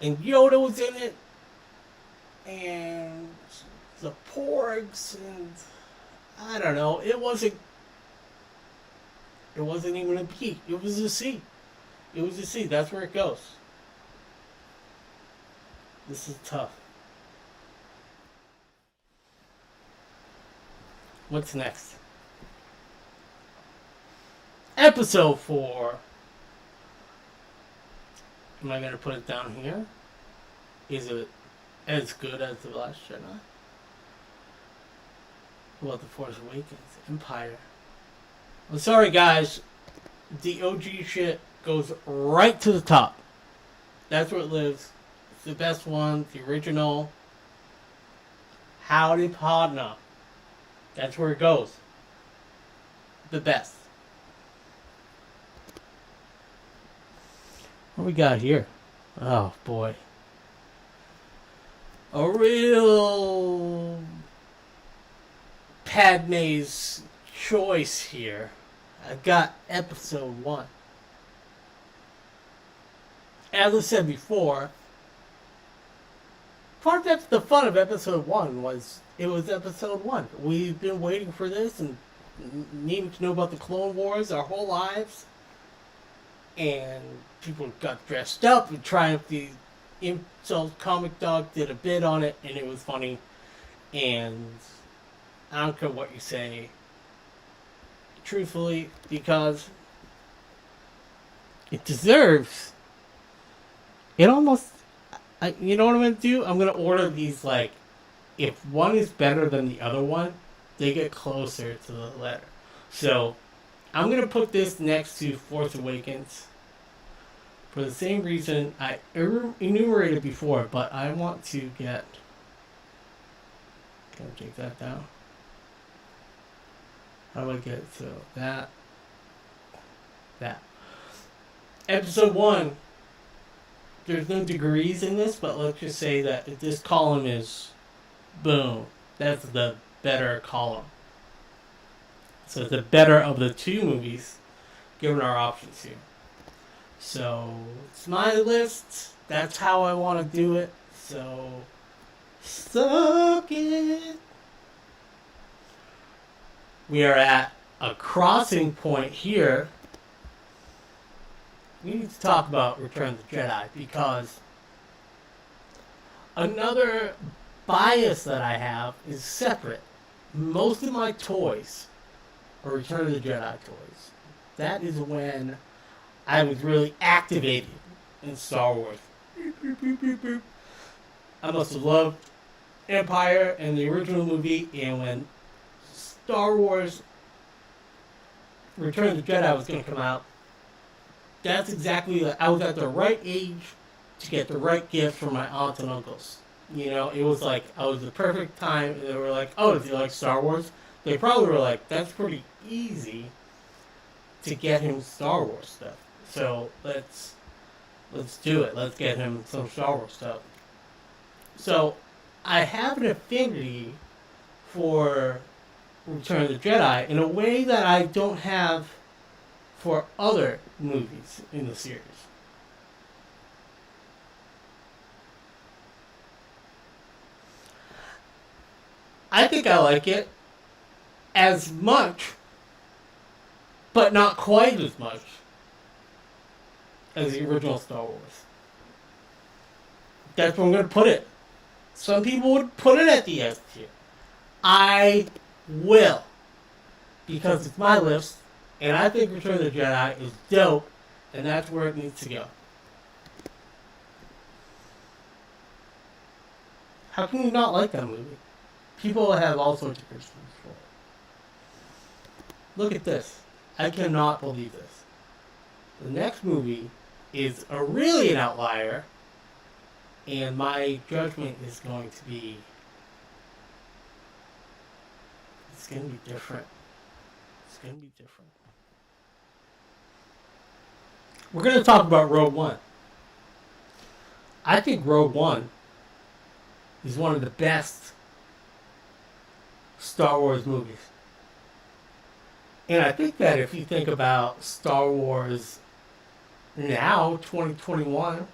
And Yoda was in it, and the Porgs, and I don't know, it wasn't even a B, it was a C. It was a C, that's where it goes. This is tough. What's next? Episode 4. Am I going to put it down here? Is it as good as The Last Jedi? Well, The Force Awakens, Empire. I'm sorry, guys. The OG shit goes right to the top. That's where it lives. It's the best one. The original. Howdy partner. That's where it goes. The best. What we got here? Oh, boy. A real Padme's choice here. I've got episode 1. As I said before, part of the fun of episode 1 was it was episode 1. We've been waiting for this and needing to know about the Clone Wars our whole lives. And people got dressed up and Triumph the Insult Comic Dog did a bit on it and it was funny. And I don't care what you say, truthfully, because it deserves. It almost. You know what I'm going to do? I'm going to order these, like, if one is better than the other one, they get closer to the letter. So, I'm going to put this next to Force Awakens for the same reason I enumerated before, but I want to get. Can I take that down? How do I get it? So that. Episode 1. There's no degrees in this, but let's just say that if this column is boom, that's the better column. So it's the better of the two movies, given our options here. So it's my list. That's how I want to do it. So suck it. We are at a crossing point here. We need to talk about Return of the Jedi because another bias that I have is separate. Most of my toys are Return of the Jedi toys. That is when I was really activated in Star Wars. I must have loved Empire and the original movie, and when Star Wars Return of the Jedi was going to come out, that's exactly, I was at the right age to get the right gift from my aunts and uncles. You know, it was like, I was the perfect time, and they were like, oh, do you like Star Wars? They probably were like, that's pretty easy to get him Star Wars stuff. So, let's do it. Let's get him some Star Wars stuff. So, I have an affinity for Return of the Jedi in a way that I don't have for other movies in the series. I think I like it as much, but not quite as much as the original Star Wars. That's where I'm going to put it. Some people would put it at the S tier. I will, because it's my list. And I think Return of the Jedi is dope, and that's where it needs to go. How can you not like that movie? People have all sorts of reasons for it. Look at this. I cannot believe this. The next movie is really an outlier, and my judgment is going to be... It's going to be different. It's going to be different. We're going to talk about Rogue One. I think Rogue One is one of the best Star Wars movies. And I think that if you think about Star Wars now, 2021,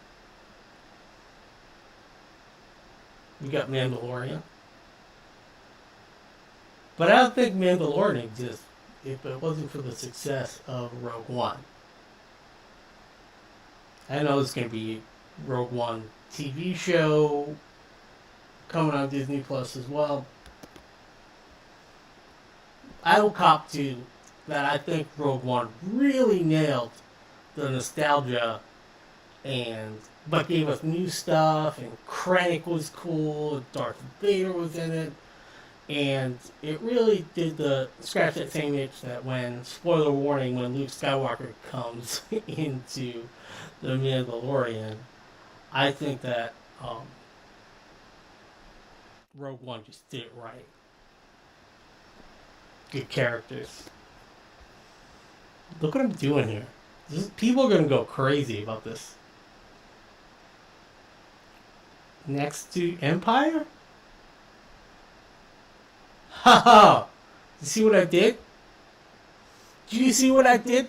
we got Mandalorian. But I don't think Mandalorian exists if it wasn't for the success of Rogue One. I know there's going to be Rogue One TV show coming on Disney Plus as well. I will cop to that. I think Rogue One really nailed the nostalgia, but gave us new stuff, and Krennic was cool, and Darth Vader was in it, and it really did scratch that same itch that when, spoiler warning, when Luke Skywalker comes into The Mandalorian, I think that Rogue One just did it right. Good characters. Look what I'm doing here. People are going to go crazy about this. Next to Empire? Haha! You see what I did? Do you see what I did?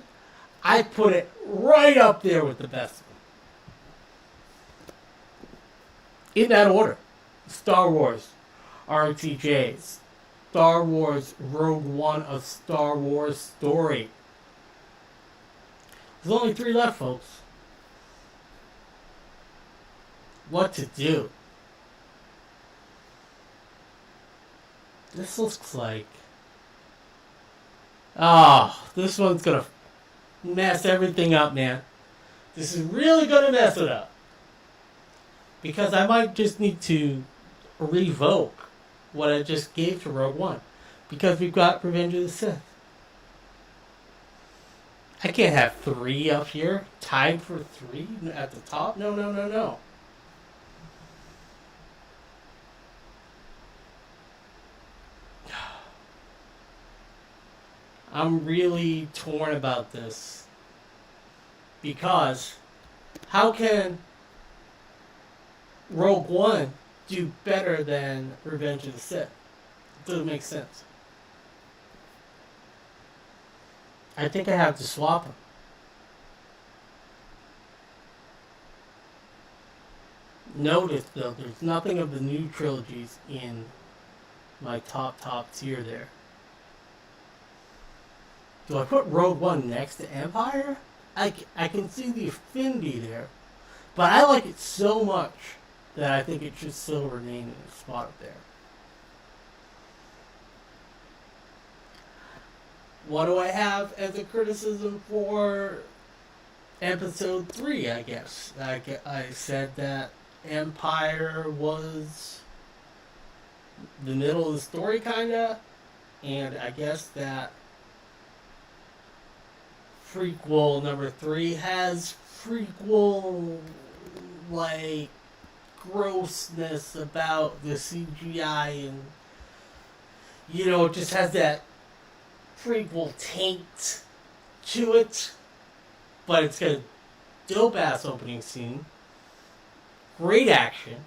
I put it right up there with the best of them. In that order. Star Wars RTJs. Star Wars Rogue One, a Star Wars story. There's only 3 left, folks. What to do? This looks like... this one's gonna mess everything up, man. This is really gonna mess it up. Because I might just need to revoke what I just gave to Rogue One. Because we've got Revenge of the Sith. I can't have 3 up here, tied for 3 at the top. No. I'm really torn about this. Because how can Rogue One do better than Revenge of the Sith? It doesn't make sense. I think I have to swap them. Notice, though, there's nothing of the new trilogies in my top tier there. Do I put Rogue One next to Empire? I can see the affinity there. But I like it so much that I think it should still remain in a spot up there. What do I have as a criticism for Episode 3, I guess? I said that Empire was the middle of the story, kinda. And I guess that prequel number 3 has prequel, like, grossness about the CGI, and, you know, it just has that prequel taint to it, but it's got a dope ass opening scene, great action,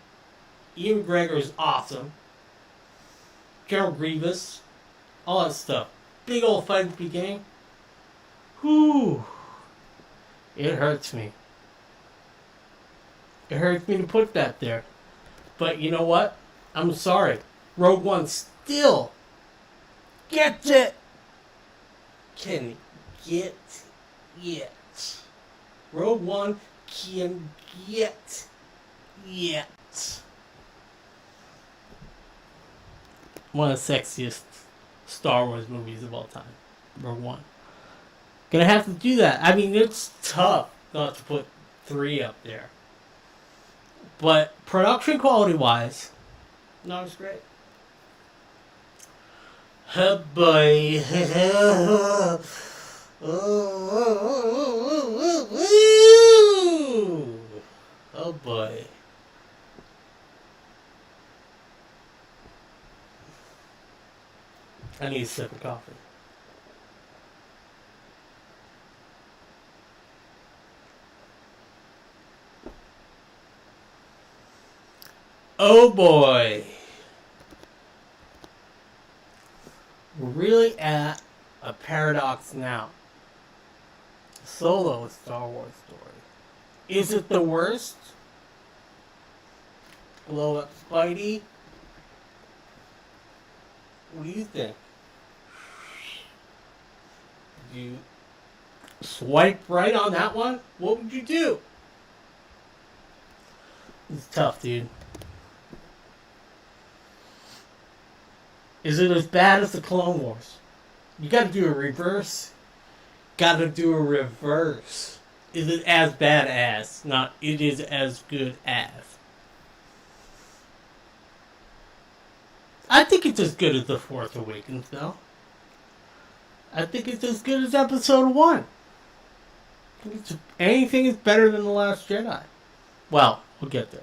Ian McGregor is awesome, General Grievous, all that stuff, big old fight at the beginning. Whew, it hurts me. It hurts me to put that there, but you know what? I'm sorry, Rogue One still gets it. Can get it. Rogue One can get it. One of the sexiest Star Wars movies of all time. Rogue One. Gonna have to do that. I mean, it's tough not to put 3 up there. But production quality wise, not as great. Oh boy. Oh boy. I need a sip of coffee. Oh boy. We're really at a paradox now. Solo, a Star Wars story. Is it the worst? Blow up Spidey? What do you think? Did you swipe right on that one? What would you do? It's tough, dude. Is it as bad as the Clone Wars? You gotta do a reverse. Gotta do a reverse. Is it as bad as? Not, it is as good as. I think it's as good as The Force Awakens, though. I think it's as good as Episode 1. I think anything is better than The Last Jedi. Well, we'll get there.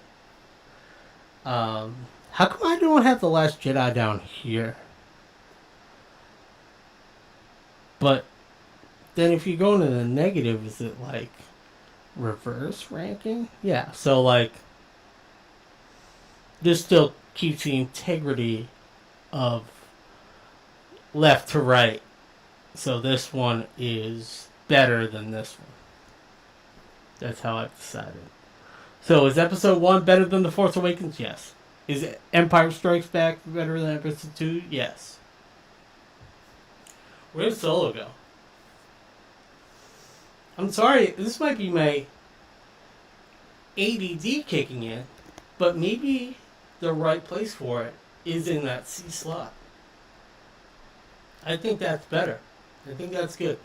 How come I don't have The Last Jedi down here? But then if you go into the negative, is it like reverse ranking? Yeah, so like this still keeps the integrity of left to right. So this one is better than this one. That's how I've decided. So is Episode 1 better than The Force Awakens? Yes. Is Empire Strikes Back better than Episode 2? Yes. Where did Solo go? I'm sorry, this might be my ADD kicking in, but maybe the right place for it is in that C slot. I think that's better. I think that's good.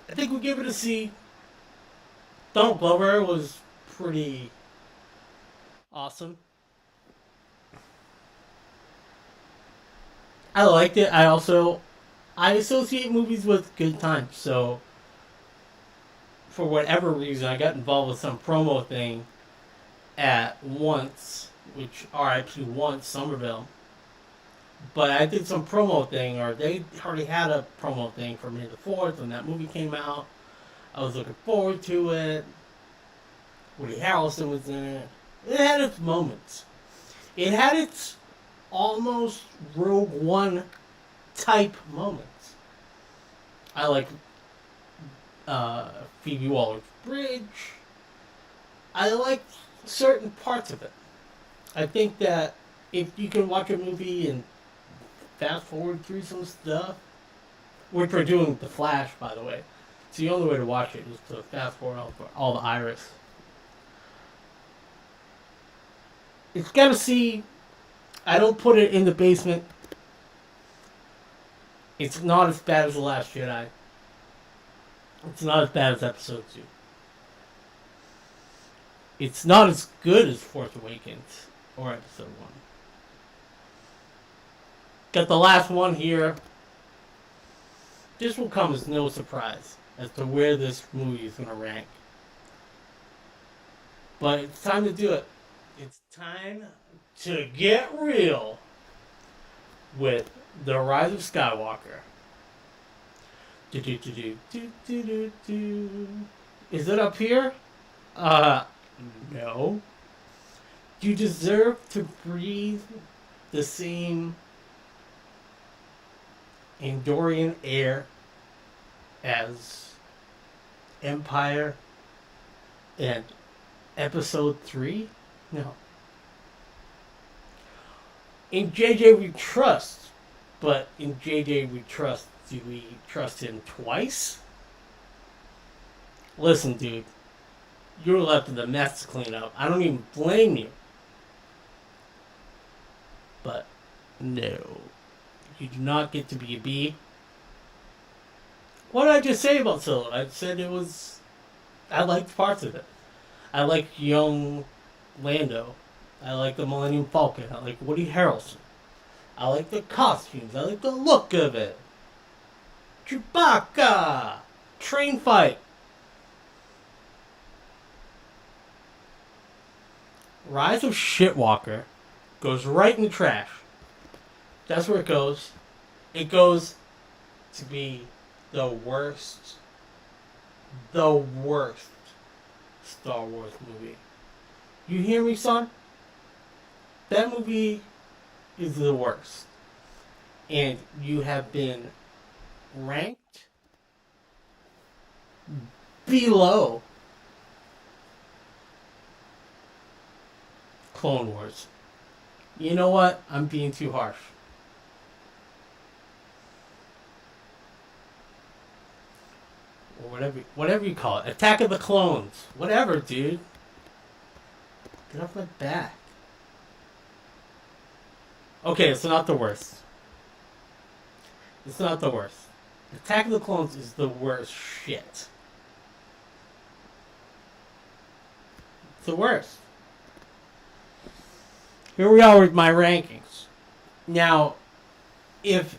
I think we'll give it a C. Donald Glover was pretty awesome. I liked it. I associate movies with good times, so for whatever reason, I got involved with some promo thing at Once, which RIP Once, Somerville. But I did some promo thing, or they already had a promo thing for May the 4th when that movie came out. I was looking forward to it. Woody Harrelson was in it. It had its moments. It had its almost Rogue One type moments. I like Phoebe Waller-Bridge. I like certain parts of it. I think that if you can watch a movie and fast forward through some stuff, which we're doing The Flash, by the way. It's the only way to watch it is to fast forward all the iris. It's got to see. I don't put it in the basement. It's not as bad as The Last Jedi. It's not as bad as Episode 2. It's not as good as Force Awakens or Episode 1. Got the last one here. This will come as no surprise as to where this movie is going to rank. But it's time to do it. It's time to get real with The Rise of Skywalker. Is it up here? No. You deserve to breathe the same Andorian air as Empire and Episode 3? No. In JJ we trust, but in JJ we trust, do we trust him twice? Listen, dude, you're left with a mess to clean up. I don't even blame you. But no, you do not get to be a B. What did I just say about Solo? I said I liked parts of it. I like young Lando. I like the Millennium Falcon. I like Woody Harrelson. I like the costumes. I like the look of it. Chewbacca! Train fight. Rise of Shitwalker goes right in the trash. That's where it goes. It goes to be the worst Star Wars movie. You hear me, son? That movie is the worst. And you have been ranked below Clone Wars. You know what? I'm being too harsh. Or whatever you call it. Attack of the Clones. Whatever, dude. Get off my back. Okay, it's not the worst. It's not the worst. Attack of the Clones is the worst shit. It's the worst. Here we are with my rankings. Now, if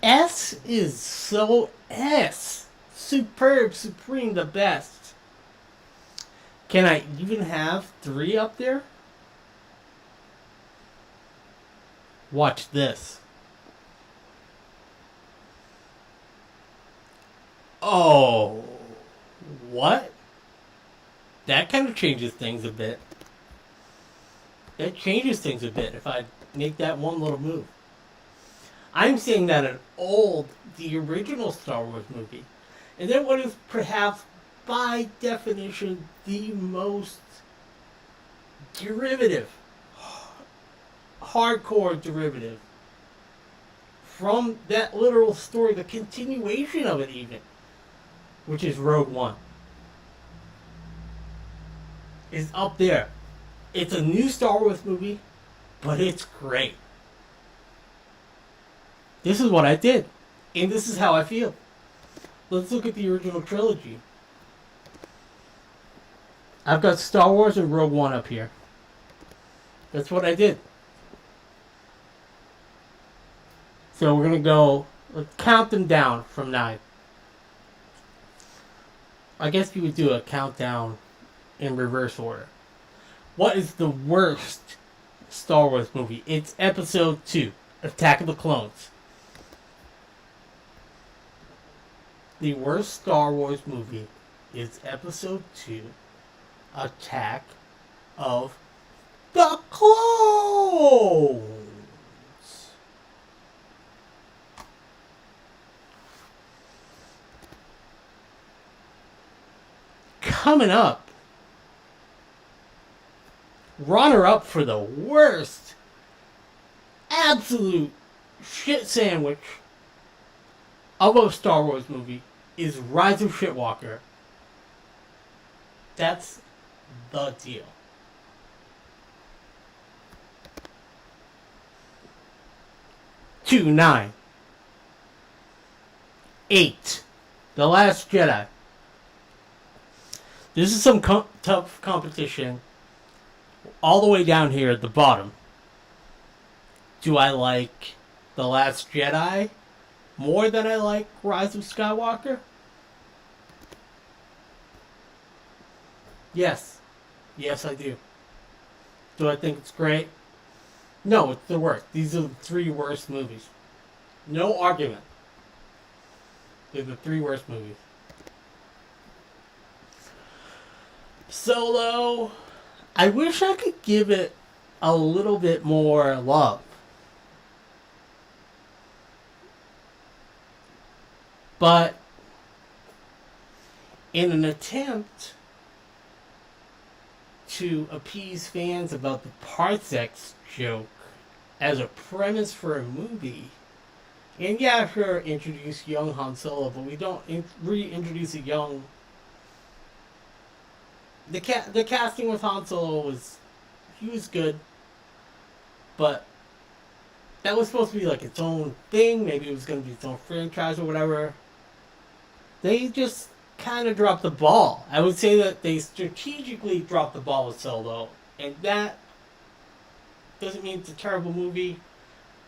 S is so S, superb, supreme, the best, can I even have 3 up there? Watch this. Oh, what? That kind of changes things a bit. That changes things a bit if I make that one little move. I'm saying that the original Star Wars movie, and then what is perhaps by definition the most derivative, hardcore derivative from that literal story, the continuation of it even, which is Rogue One, is up there. It's a new Star Wars movie, but it's great. This is what I did, and this is how I feel. Let's look at the original trilogy. I've got Star Wars and Rogue One up here. That's what I did. So we're going to go, let's count them down from 9. I guess you would do a countdown in reverse order. What is the worst Star Wars movie? It's Episode 2, Attack of the Clones. The worst Star Wars movie is Episode 2, Attack of the Clones. Coming up, runner-up for the worst absolute shit sandwich of a Star Wars movie is Rise of Shitwalker. That's the deal. Two, 9. 8. The Last Jedi. This is some tough competition. All the way down here at the bottom. Do I like The Last Jedi more than I like Rise of Skywalker? Yes. Yes, I do. Do I think it's great? No, it's the worst. These are the 3 worst movies. No argument. They're the 3 worst movies. Solo, I wish I could give it a little bit more love. But in an attempt to appease fans about the parsecs joke as a premise for a movie, and yeah, sure, introduce young Han Solo, but we don't reintroduce a young... The casting with Han Solo was good, but that was supposed to be like its own thing. Maybe it was going to be its own franchise or whatever. They just kind of dropped the ball. I would say that they strategically dropped the ball with Solo, and that doesn't mean it's a terrible movie.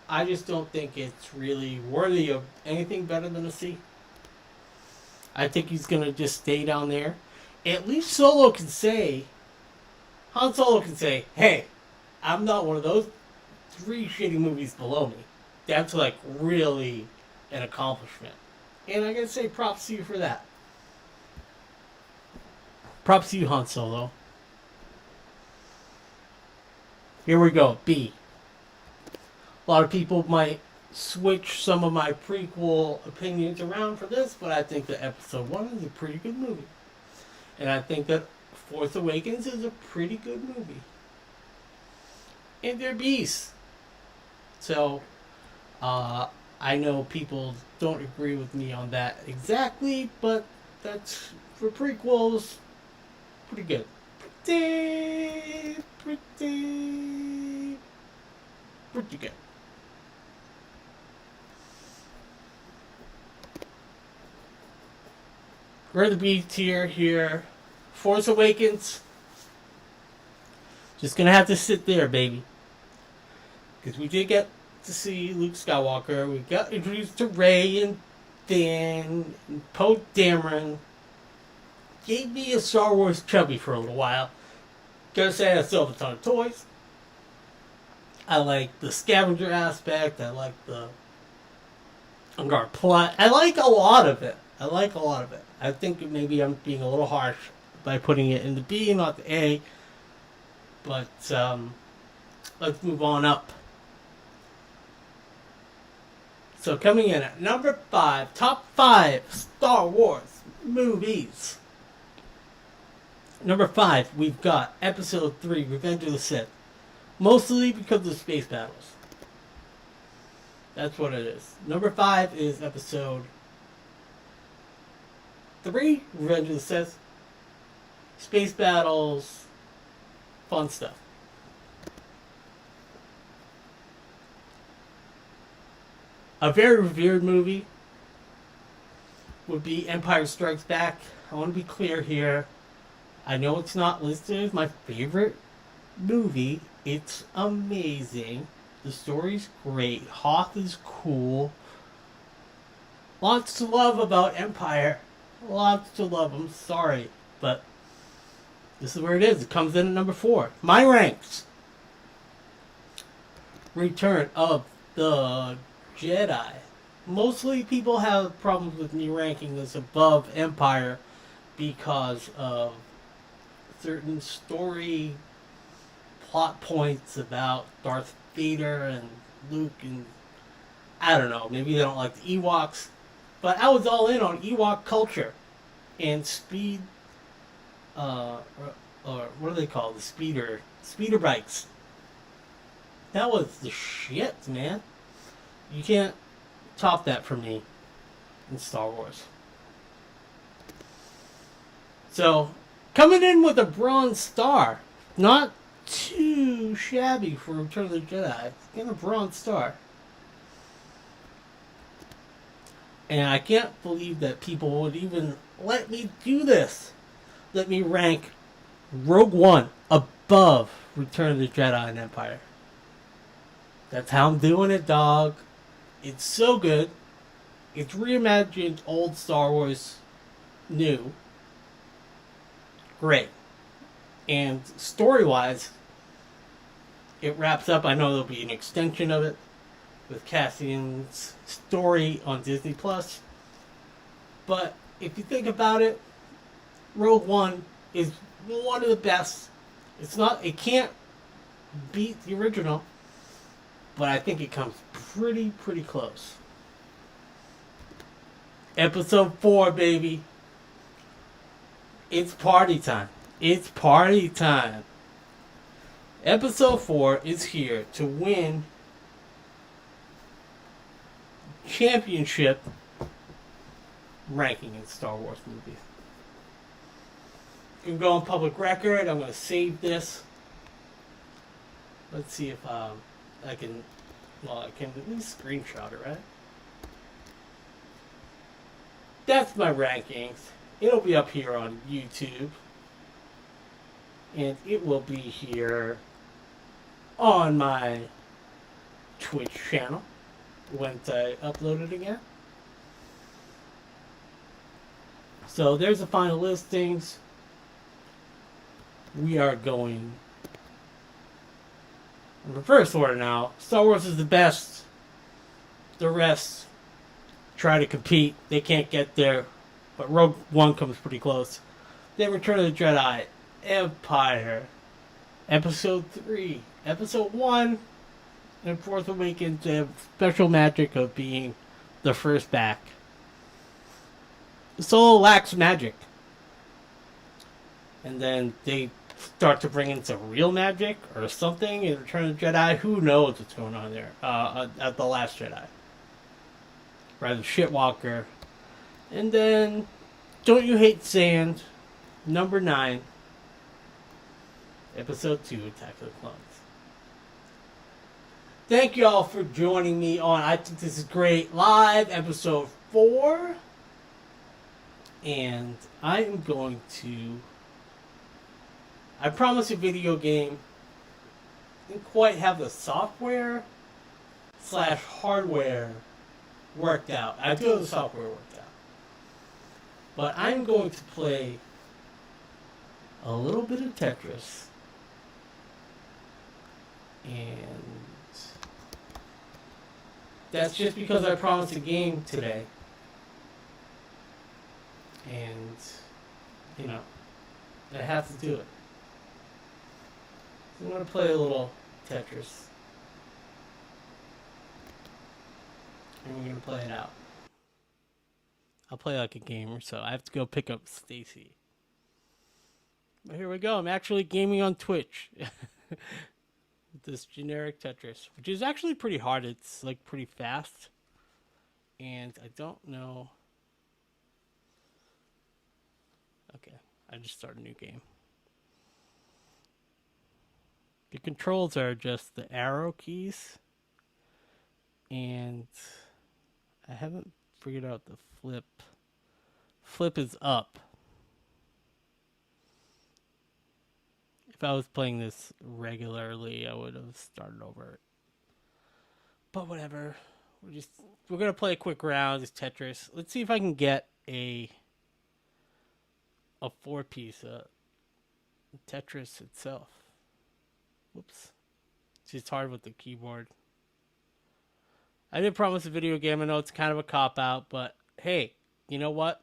I just don't think it's really worthy of anything better than a C. I think he's going to just stay down there. At least Solo can say, Han Solo can say, hey, I'm not one of those 3 shitty movies below me. That's like really an accomplishment. And I gotta say props to you for that. Props to you, Han Solo. Here we go, B. A lot of people might switch some of my prequel opinions around for this, but I think that Episode 1 is a pretty good movie. And I think that Force Awakens is a pretty good movie. And they're beasts. So, I know people don't agree with me on that exactly, but that's, for prequels, pretty good. Pretty good. We're the B tier here. Force Awakens. Just gonna have to sit there, baby. Because we did get to see Luke Skywalker. We got introduced to Rey and Finn and Poe Dameron. Gave me a Star Wars chubby for a little while. Gotta say, I still have a ton of toys. I like the scavenger aspect. I like the Unguard plot. I like a lot of it. I think maybe I'm being a little harsh by putting it in the B, not the A. But let's move on up. So coming in at number 5, top 5 Star Wars movies. Number 5, we've got Episode 3, Revenge of the Sith. Mostly because of space battles. That's what it is. Number 5 is Episode 3, Revenge of the Sith. Space battles, fun stuff. A very revered movie would be Empire Strikes Back. I want to be clear here. I know it's not listed as my favorite movie. It's amazing. The story's great. Hoth is cool. Lots to love about Empire. Lots to love. I'm sorry, but this is where it is. It comes in at number 4. My ranks. Return of the Jedi. Mostly people have problems with me ranking this above Empire because of certain story plot points about Darth Vader and Luke, and I don't know, maybe they don't like the Ewoks, but I was all in on Ewok culture and speed, or what do they call the speeder bikes. That was the shit, man. You can't top that for me in Star Wars. So, coming in with a Bronze Star. Not too shabby for Return of the Jedi. Getting a Bronze Star. And I can't believe that people would even let me do this. Let me rank Rogue One above Return of the Jedi and Empire. That's how I'm doing it, dog. It's so good. It's reimagined old Star Wars new. Great. And story-wise, it wraps up. I know there'll be an extension of it with Cassian's story on Disney Plus. But if you think about it, Rogue One is one of the best. It can't beat the original, but I think it comes pretty close. Episode 4, baby. It's party time. It's party time. Episode 4 is here to win championship ranking in Star Wars movies. You can go on public record. I'm going to save this. Let's see if I can at least screenshot it, right? That's my rankings. It'll be up here on YouTube. And it will be here on my Twitch channel once I upload it again. So there's the final listings. We are going in reverse order now. Star Wars is the best. The rest try to compete. They can't get there. But Rogue One comes pretty close. Then Return of the Jedi. Empire. Episode 3. Episode 1 and Force Awakens have special magic of being the first back. Solo lacks magic. And then they start to bring in some real magic or something in Return of the Jedi. Who knows what's going on there at The Last Jedi. Rise of Shitwalker. And then Don't You Hate Sand, number 9. Episode 2, Attack of the Clones. Thank you all for joining me on I Think This Is Great Live, episode 4. And I am going to... I promise a video game didn't quite have the software / hardware worked out. I do have the software worked out. But I'm going to play a little bit of Tetris. And that's just because I promised a game today. And, you know, I have to do it. So I'm going to play a little Tetris. And we're going to play it out. I'll play like a gamer, so I have to go pick up Stacy. But here we go. I'm actually gaming on Twitch. With this generic Tetris, which is actually pretty hard. It's like pretty fast. And I don't know. Okay, I just started a new game. The controls are just the arrow keys. And I haven't figured out the flip. Flip is up. If I was playing this regularly, I would have started over. But whatever. We're gonna play a quick round. It's Tetris. Let's see if I can get a 4-piece Tetris itself. Whoops. It's just hard with the keyboard. I did promise a video game. I know it's kind of a cop-out, but hey, you know what?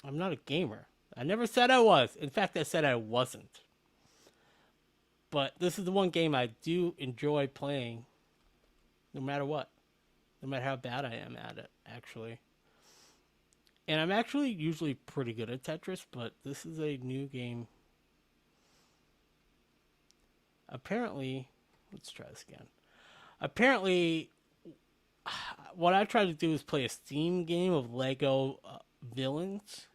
I'm not a gamer. I never said I was. In fact, I said I wasn't. But this is the one game I do enjoy playing, no matter what. No matter how bad I am at it, actually. And I'm actually usually pretty good at Tetris, but this is a new game. Apparently, let's try this again. Apparently, what I try to do is play a Steam game of Lego villains.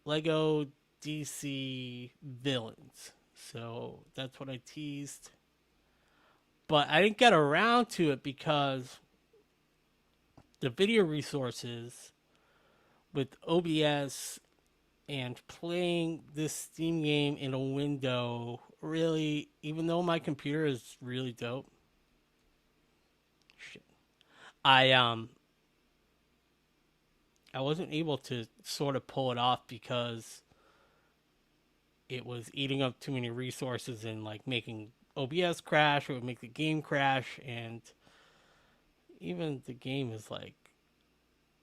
Lego DC villains. So that's what I teased. But I didn't get around to it because the video resources with OBS and playing this Steam game in a window really, even though my computer is really dope. Shit. I wasn't able to sort of pull it off because it was eating up too many resources and like making OBS crash. It would make the game crash, and even the game is like,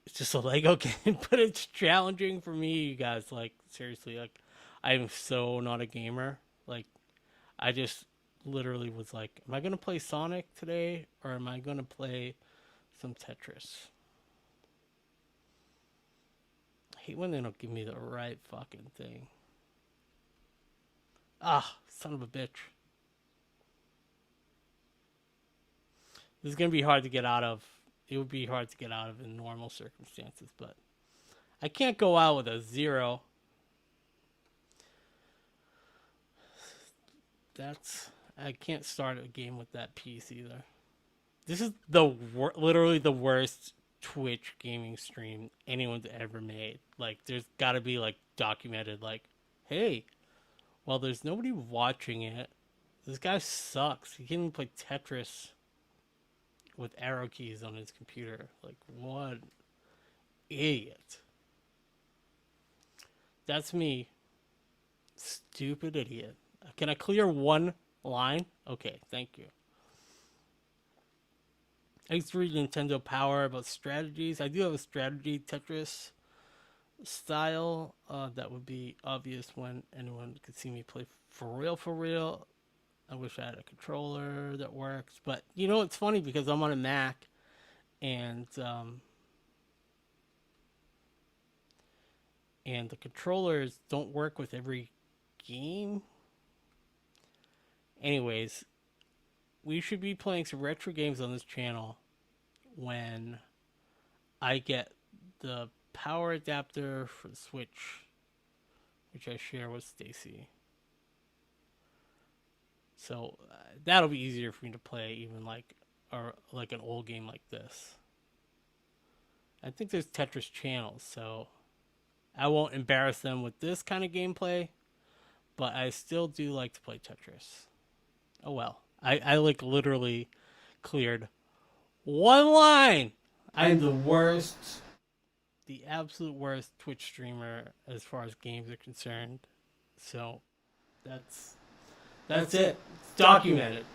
it's just a Lego game, but it's challenging for me, you guys. Like, seriously, like, I'm so not a gamer. Like, I just literally was like, am I going to play Sonic today, or am I going to play some Tetris? I hate when they don't give me the right fucking thing. Ah, son of a bitch. This is going to be hard to get out of. It would be hard to get out of in normal circumstances, but I can't go out with a 0. I can't start a game with that piece either. This is literally the worst Twitch gaming stream anyone's ever made. Like, there's got to be, like, documented, like, hey, well, there's nobody watching it. This guy sucks. He can't even play Tetris with arrow keys on his computer. Like, what idiot. That's me. Stupid idiot. Can I clear one line? Okay, thank you. I used to read Nintendo Power about strategies. I do have a strategy Tetris style. That would be obvious when anyone could see me play for real. I wish I had a controller that works. But, you know, it's funny because I'm on a Mac. And the controllers don't work with every game. Anyways, we should be playing some retro games on this channel when I get the power adapter for the Switch, which I share with Stacy. So that'll be easier for me to play, even like an old game like this. I think there's Tetris channels, so I won't embarrass them with this kind of gameplay, but I still do like to play Tetris. Oh well. I like literally cleared one line. I'm the worst, the absolute worst Twitch streamer as far as games are concerned. So that's it. It's documented.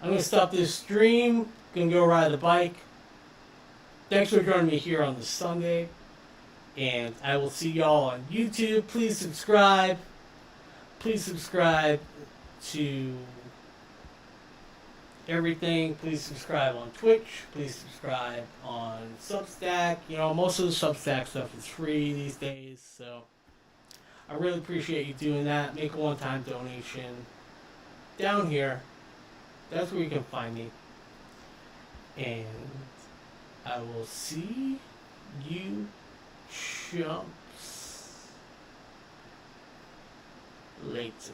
I'm gonna stop this stream. Gonna go ride the bike. Thanks for joining me here on this Sunday. And I will see y'all on YouTube. Please subscribe. Please subscribe to everything. Please subscribe on Twitch. Please subscribe on Substack. You know, most of the Substack stuff is free these days. So I really appreciate you doing that. Make a one-time donation down here. That's where you can find me. And I will see you chumps later.